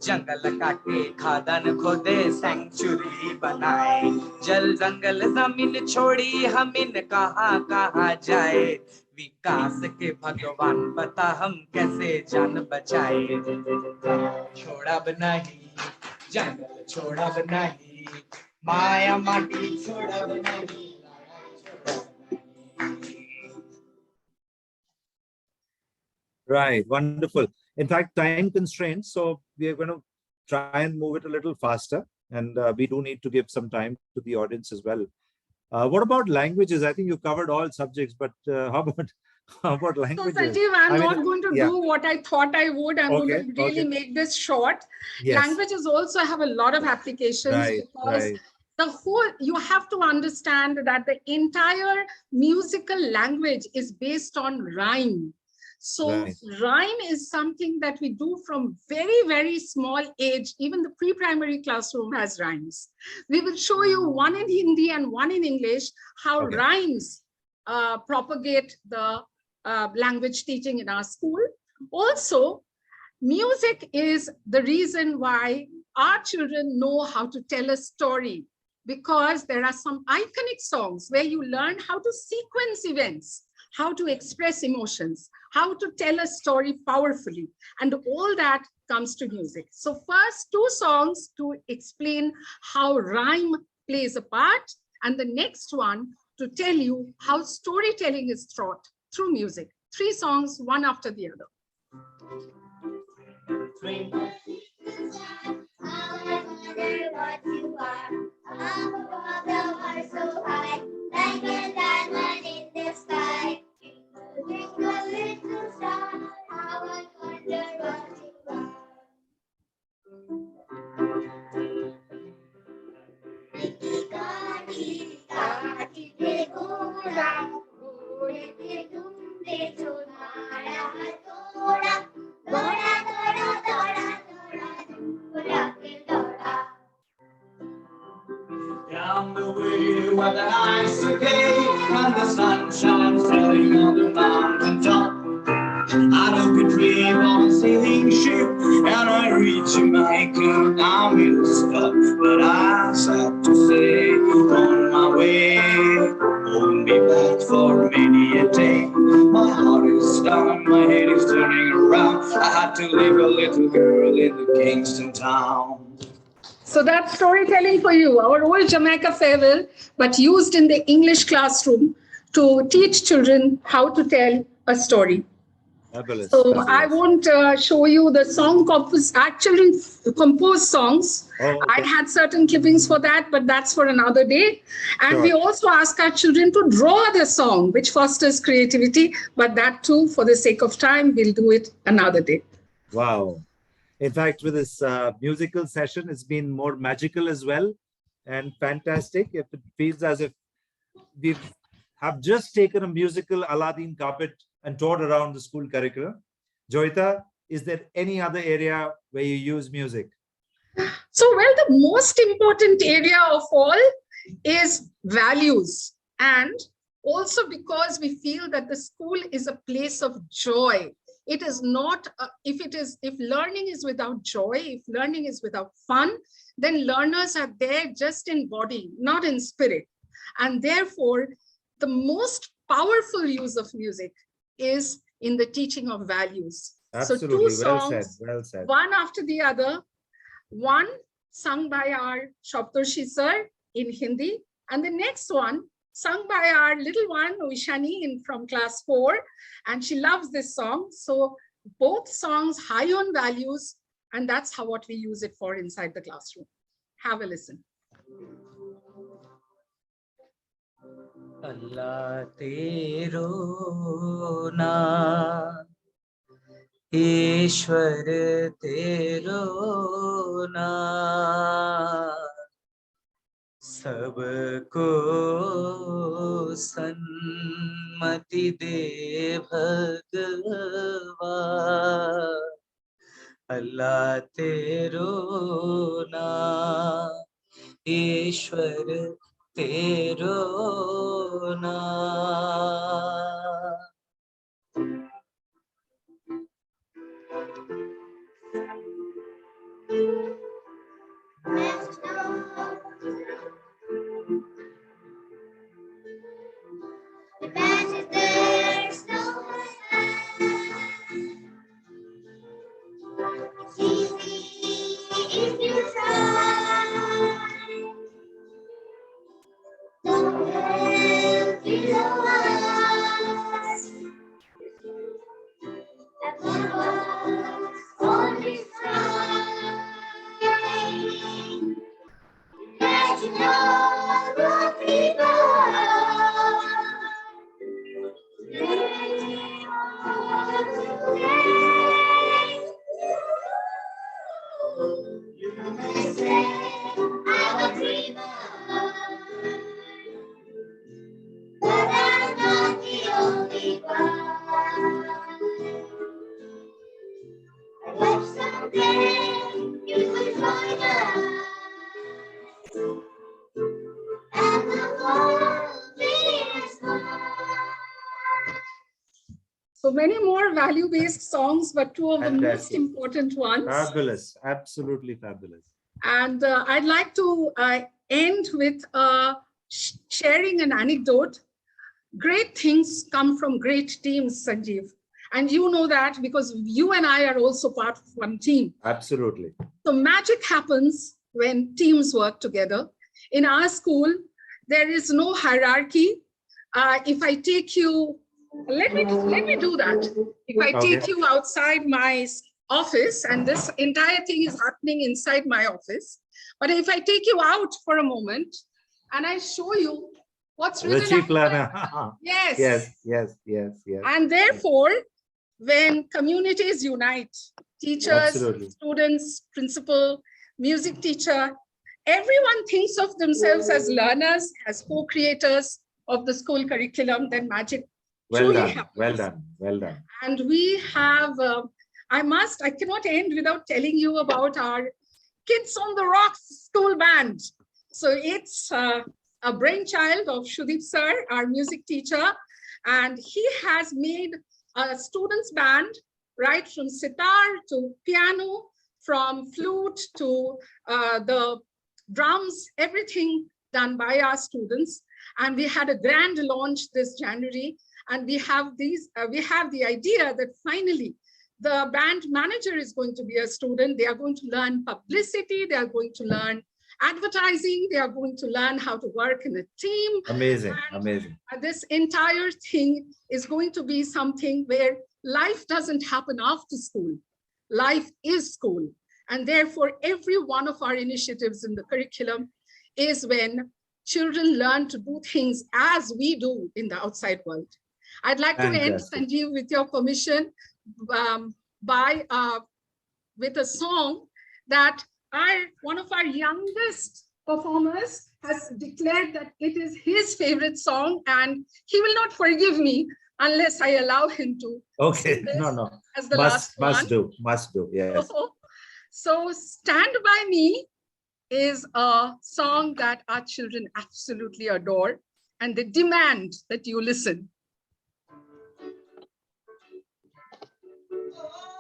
जंगल काटे खदान खोदे सेंचुरी बनाए जल जंगल जमीन छोड़ी हम इन कहाँ कहाँ जाए विकास के भगवान बता हम कैसे जान बचाए छोड़ा बनाई जंगल छोड़ा बनाई माया माटी छोड़ा बनाई Right. Wonderful. In fact, time constraints. So we are going to try and move it a little faster. And we do need to give some time to the audience as well. What about languages? I think you covered all subjects, but how about languages? So Sanjeev, I'm not going to do what I thought I would. I'm going to really make this short. Yes. Languages also have a lot of applications because the whole, you have to understand that the entire musical language is based on rhyme. So rhyme is something that we do from very, very small age. Even the pre-primary classroom has rhymes. We will show you one in Hindi and one in English, how rhymes propagate the language teaching in our school. Also, music is the reason why our children know how to tell a story, because there are some iconic songs where you learn how to sequence events, how to express emotions, how to tell a story powerfully, and all that comes to music. So first, two songs to explain how rhyme plays a part, and the next one to tell you how storytelling is taught through music. Three songs, one after the other. Down the way where the ice again and the sun shines setting on the mountain top. I took a trip on a sailing ship and I reached Jamaica. Now we'll stop, but I have to say on my way. Won't be back for many a day. My heart is down, my head is turning around. I had to leave a little girl in the Kingston town. So that's storytelling for you, our old Jamaica farewell, but used in the English classroom to teach children how to tell a story. Fabulous. So fabulous. I won't show you the song actually composed songs. Oh, I okay. had certain clippings for that, but that's for another day. And Sure. we also ask our children to draw the song, which fosters creativity. But that too, for the sake of time, we'll do it another day. Wow. In fact, with this musical session, it's been more magical as well and fantastic. It feels as if we have just taken a musical Aladdin carpet and toured around the school curriculum. Joyita, is there any other area where you use music? So, well, the most important area of all is values. And also because we feel that the school is a place of joy. It is not, if learning is without joy, if learning is without fun, then learners are there just in body, not in spirit. And therefore, the most powerful use of music is in the teaching of values. Absolutely. So 2 well songs, said. Well said. one after the other, one sung by our Shaptarshi sir in Hindi, and the next one sung by our little one, Uishani, from class 4, and she loves this song. So both songs high on values, and that's what we use it for inside the classroom. Have a listen. Allah tero na, Ishwar tero na, सबको सन्मति दे भगवान अल्लाह तेरो नाम ईश्वर तेरो नाम There's no it's easy if you try. The world is ours. And one was only trying. Imagine all the people. You may say I'm a dreamer, but I'm not the only one. I hope someday you will join us, and the world be as one. So many more value-based songs, but 2 of the most Fantastic. important ones. Fabulous. Absolutely fabulous. And I'd like to end with sharing an anecdote. Great things come from great teams, Sanjeev. And you know that because you and I are also part of one team. Absolutely. So magic happens when teams work together. In our school, there is no hierarchy. If I take you, let me do that. If I take you outside my office, and this entire thing is happening inside my office, but if I take you out for a moment and I show you what's written outside, yes. And therefore, when communities unite, teachers, Absolutely. students, principal, music teacher, everyone thinks of themselves as learners, as co-creators of the school curriculum, then magic truly happens. Well done. Well done. And we have, I cannot end without telling you about our Kids on the Rocks school band. So it's a brainchild of Shudeep sir, our music teacher, and he has made a students band, right from sitar to piano, from flute to the drums, everything done by our students. And we had a grand launch this January. And we have the idea that finally the band manager is going to be a student. They are going to learn publicity. They are going to learn advertising. They are going to learn how to work in a team. Amazing. Amazing. This entire thing is going to be something where life doesn't happen after school. Life is school. And therefore, every one of our initiatives in the curriculum is when children learn to do things as we do in the outside world. I'd like to end, Sanjeev, with your permission, with a song that one of our youngest performers has declared that it is his favorite song, and he will not forgive me unless I allow him to. Okay, no. As the last one. Must do, yes. So Stand By Me is a song that our children absolutely adore, and they demand that you listen.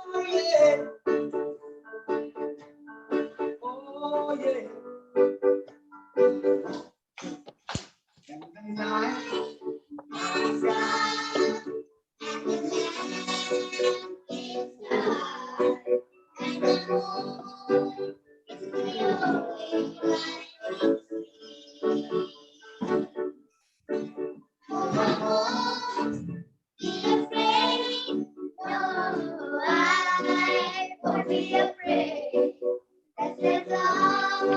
Oh, yeah. Oh, yeah. And the night is dark, and the land is dark, and the moon is glowing like oh, be afraid. No, I won't be afraid. As long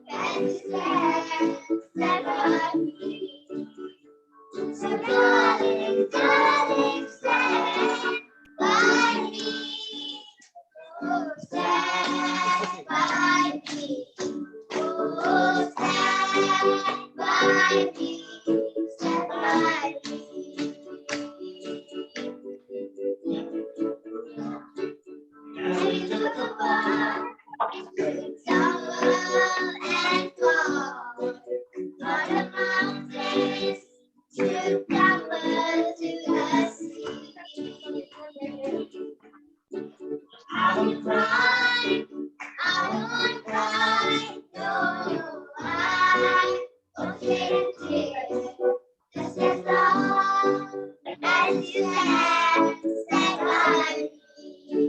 as you stand by me. So darling, darling, stand by me. Oh, stand by me. Oh, stand by me. Stand by me. We took a walk, stumble and fall, on the mountains to travel to the sea. I won't cry, I won't cry, no, I won't shed a tear, just as long as you stand by me.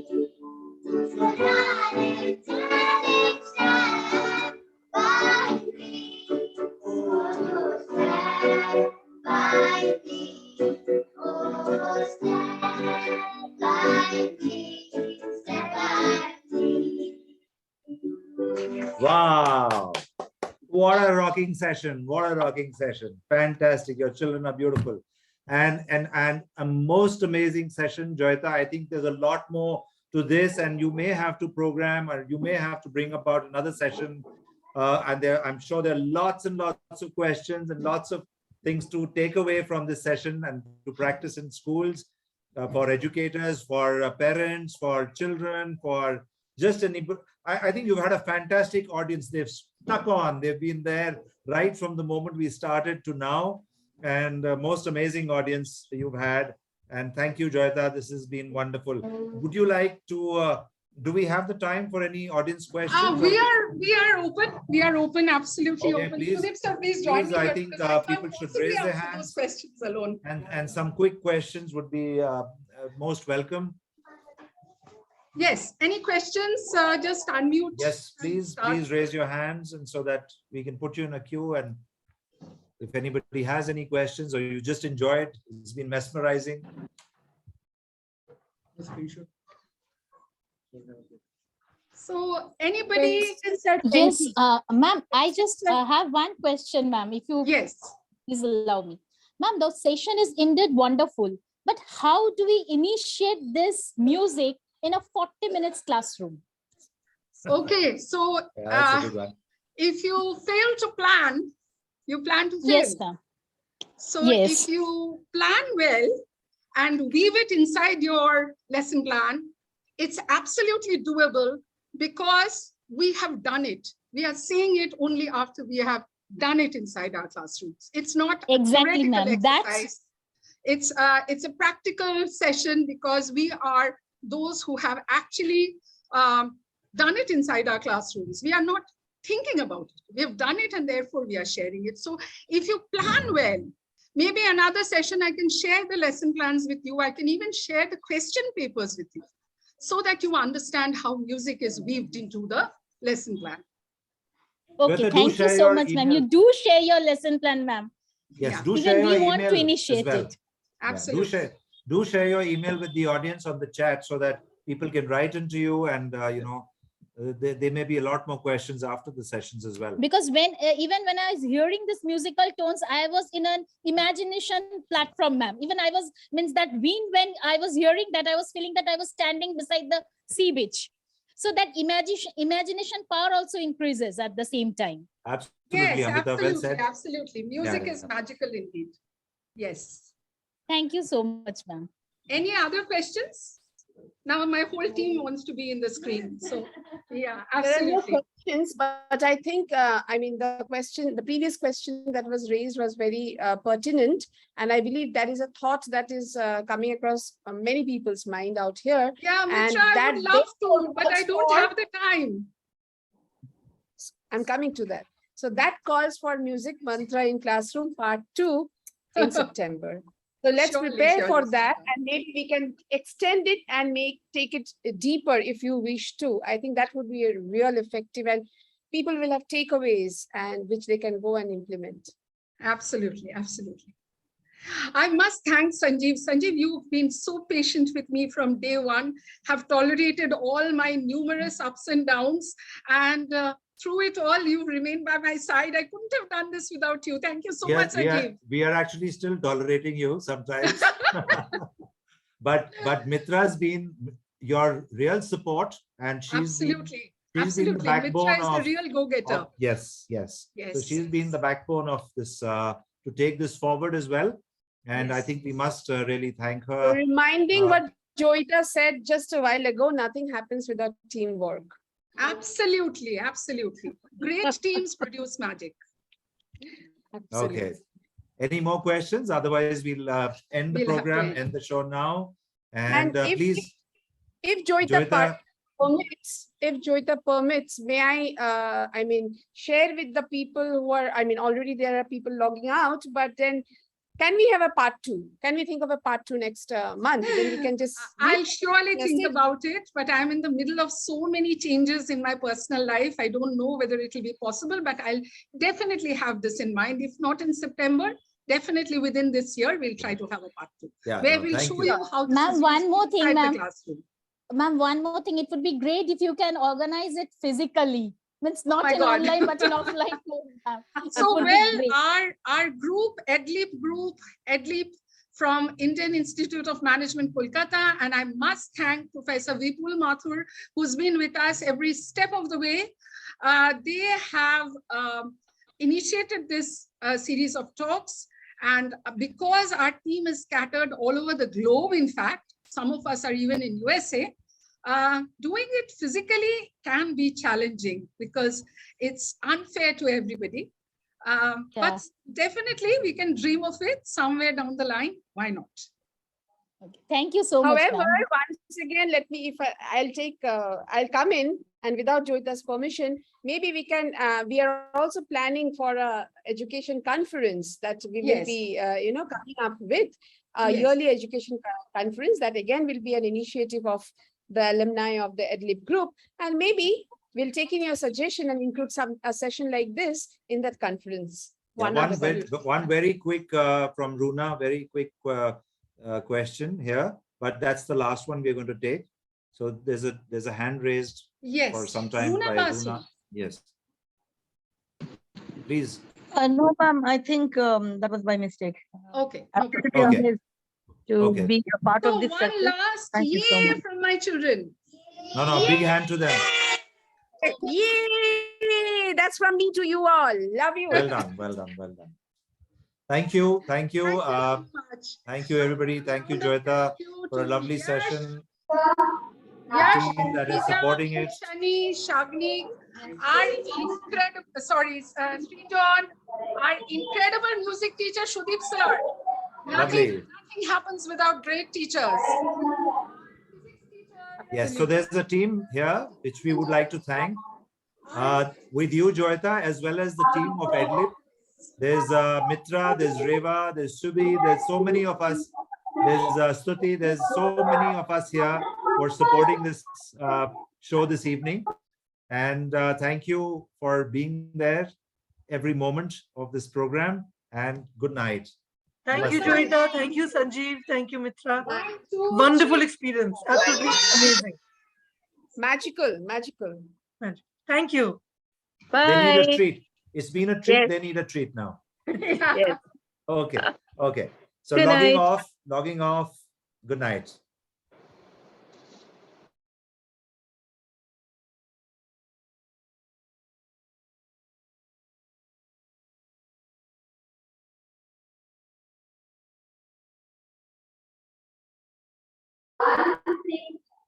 So darling, darling, stand by me. Oh, stand by me. Oh, stand by me. Stand by me. Wow. What a rocking session. What a rocking session. Fantastic. Your children are beautiful. And a most amazing session, Joyita. I think there's a lot more to this, and you may have to program, or you may have to bring about another session. And I'm sure there are lots and lots of questions and lots of things to take away from this session and to practice in schools, for educators, for parents, for children, for just any. I think you've had a fantastic audience. They've stuck on. They've been there right from the moment we started to now, and most amazing audience you've had. And thank you, Joyita. This has been wonderful. Would you like to, do we have the time for any audience questions? We are open. We are open, absolutely Okay, open. please, Sudip sir, please join me. I here, think because I people can't should possibly raise their answer hands. those questions alone. And some quick questions would be most welcome. Yes, any questions? Just unmute. Yes, please raise your hands, and so that we can put you in a queue. And if anybody has any questions, or you just enjoyed, it's been mesmerizing. So anybody? Yes, ma'am, I just have one question, ma'am, if you please allow me. Ma'am, the session is indeed wonderful, but how do we initiate this music in a 40 minutes classroom? Okay, so if you fail to plan, you plan to fail. Yes, ma'am. So yes, if you plan well and weave it inside your lesson plan, it's absolutely doable, because we have done it. We are seeing it only after we have done it inside our classrooms. It's not exactly, a ma'am. theoretical exercise. It's a practical session, because we are those who have actually done it inside our classrooms. We are not thinking about it. We have done it, and therefore we are sharing it. So if you plan well, maybe another session I can share the lesson plans with you. I can even share the question papers with you, so that you understand how music is weaved into the lesson plan. Okay, thank you so much, ma'am. You do share your lesson plan, ma'am. Yes, do share even your we want to email initiate as well. it. Absolutely. Yeah, do share your email with the audience on the chat so that people can write into you, and there may be a lot more questions after the sessions as well. Because when even when I was hearing this musical tones, I was in an imagination platform, ma'am. Even I was when I was hearing that, I was feeling that I was standing beside the sea beach. So that imagination power also increases at the same time. Absolutely, yes, Amrita, absolutely, well said. absolutely. Music is magical indeed. Yes. Thank you so much, ma'am. Any other questions? Now my whole team wants to be in the screen. So yeah, absolutely. There are no questions, but I think, I mean, the previous question that was raised was very pertinent. And I believe that is a thought that is coming across many people's mind out here. Yeah, and Mitra, I that would love to, but I don't have the time. I'm coming to that. So that calls for Music Mantra in Classroom Part 2 in September. So let's prepare for that, and maybe we can extend it and take it deeper if you wish to. I think that would be a real effective, and people will have takeaways and which they can go and implement. Absolutely, absolutely. I must thank Sanjeev. Sanjeev, you've been so patient with me from day one, have tolerated all my numerous ups and downs, and through it all, you've remained by my side. I couldn't have done this without you. Thank you so much, Sanjeev. We are actually still tolerating you sometimes. but Mitra's been your real support, and she's been the backbone Mitra is the real go-getter. Yes. So she's been the backbone of this to take this forward as well. And I think we must really thank her. Reminding what Joita said just a while ago, nothing happens without teamwork. Absolutely, absolutely. Great teams produce magic. Absolutely. Okay. Any more questions? Otherwise, we'll end the program, end the show now. And please, if Joita permits, may I mean, share with the people who are, I mean, already there are people logging out, but then can we have a part 2? Can we think of a part 2 next month? Then we can just. I'll surely think about it, but I'm in the middle of so many changes in my personal life. I don't know whether it will be possible, but I'll definitely have this in mind. If not in September, definitely within this year, we'll try to have a part 2. Yeah, where we'll show you how this Ma'am, is one more thing, ma'am. Ma'am, one more thing. It would be great if you can organize it physically. It's not in online, but in offline. So well, our group, EdLib from Indian Institute of Management, Kolkata, and I must thank Professor Vipul Mathur, who's been with us every step of the way. They have initiated this series of talks, and because our team is scattered all over the globe, in fact, some of us are even in USA, doing it physically can be challenging because it's unfair to everybody. But definitely we can dream of it somewhere down the line. Why not? Okay. Thank you so much. However, once again, let me, I'll come in, and without Joita's permission, maybe we can, we are also planning for a education conference that we will be, coming up with a yearly education conference that again will be an initiative of the alumni of the EdLib group, and maybe we'll take in your suggestion and include a session like this in that conference. One very quick from Runa, very quick question here, but that's the last one we're going to take. So there's a hand raised for some time by Runa. Yes. Please. No, ma'am. I think that was by mistake. Okay. To be a part of this session. Last yay from my children. No, big hand to them. Yay! That's from me to you all. Love you. Well done. Thank you. Thank you everybody. Thank you, Joita, for a lovely session. Yash, team that is supporting it. Shani, Shagni, our incredible, Srijan, our incredible music teacher, Shudip sir. Nothing happens without great teachers. Yes, so there's a team here which we would like to thank. With you, Joita, as well as the team of EdLib. There's Mitra, there's Reva, there's Subi, there's so many of us. There's Stuti, there's so many of us here for supporting this show this evening. And thank you for being there every moment of this program, and good night. Thank you, Namaste. Joyita. Thank you, Sanjeev. Thank you, Mitra. Wonderful experience. Absolutely amazing. Magical, magical. Thank you. They need a Bye. treat. It's been a treat. Yes. They need a treat now. Yes. Okay. Okay. So Good logging night. off. Logging off. Good night.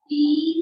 Be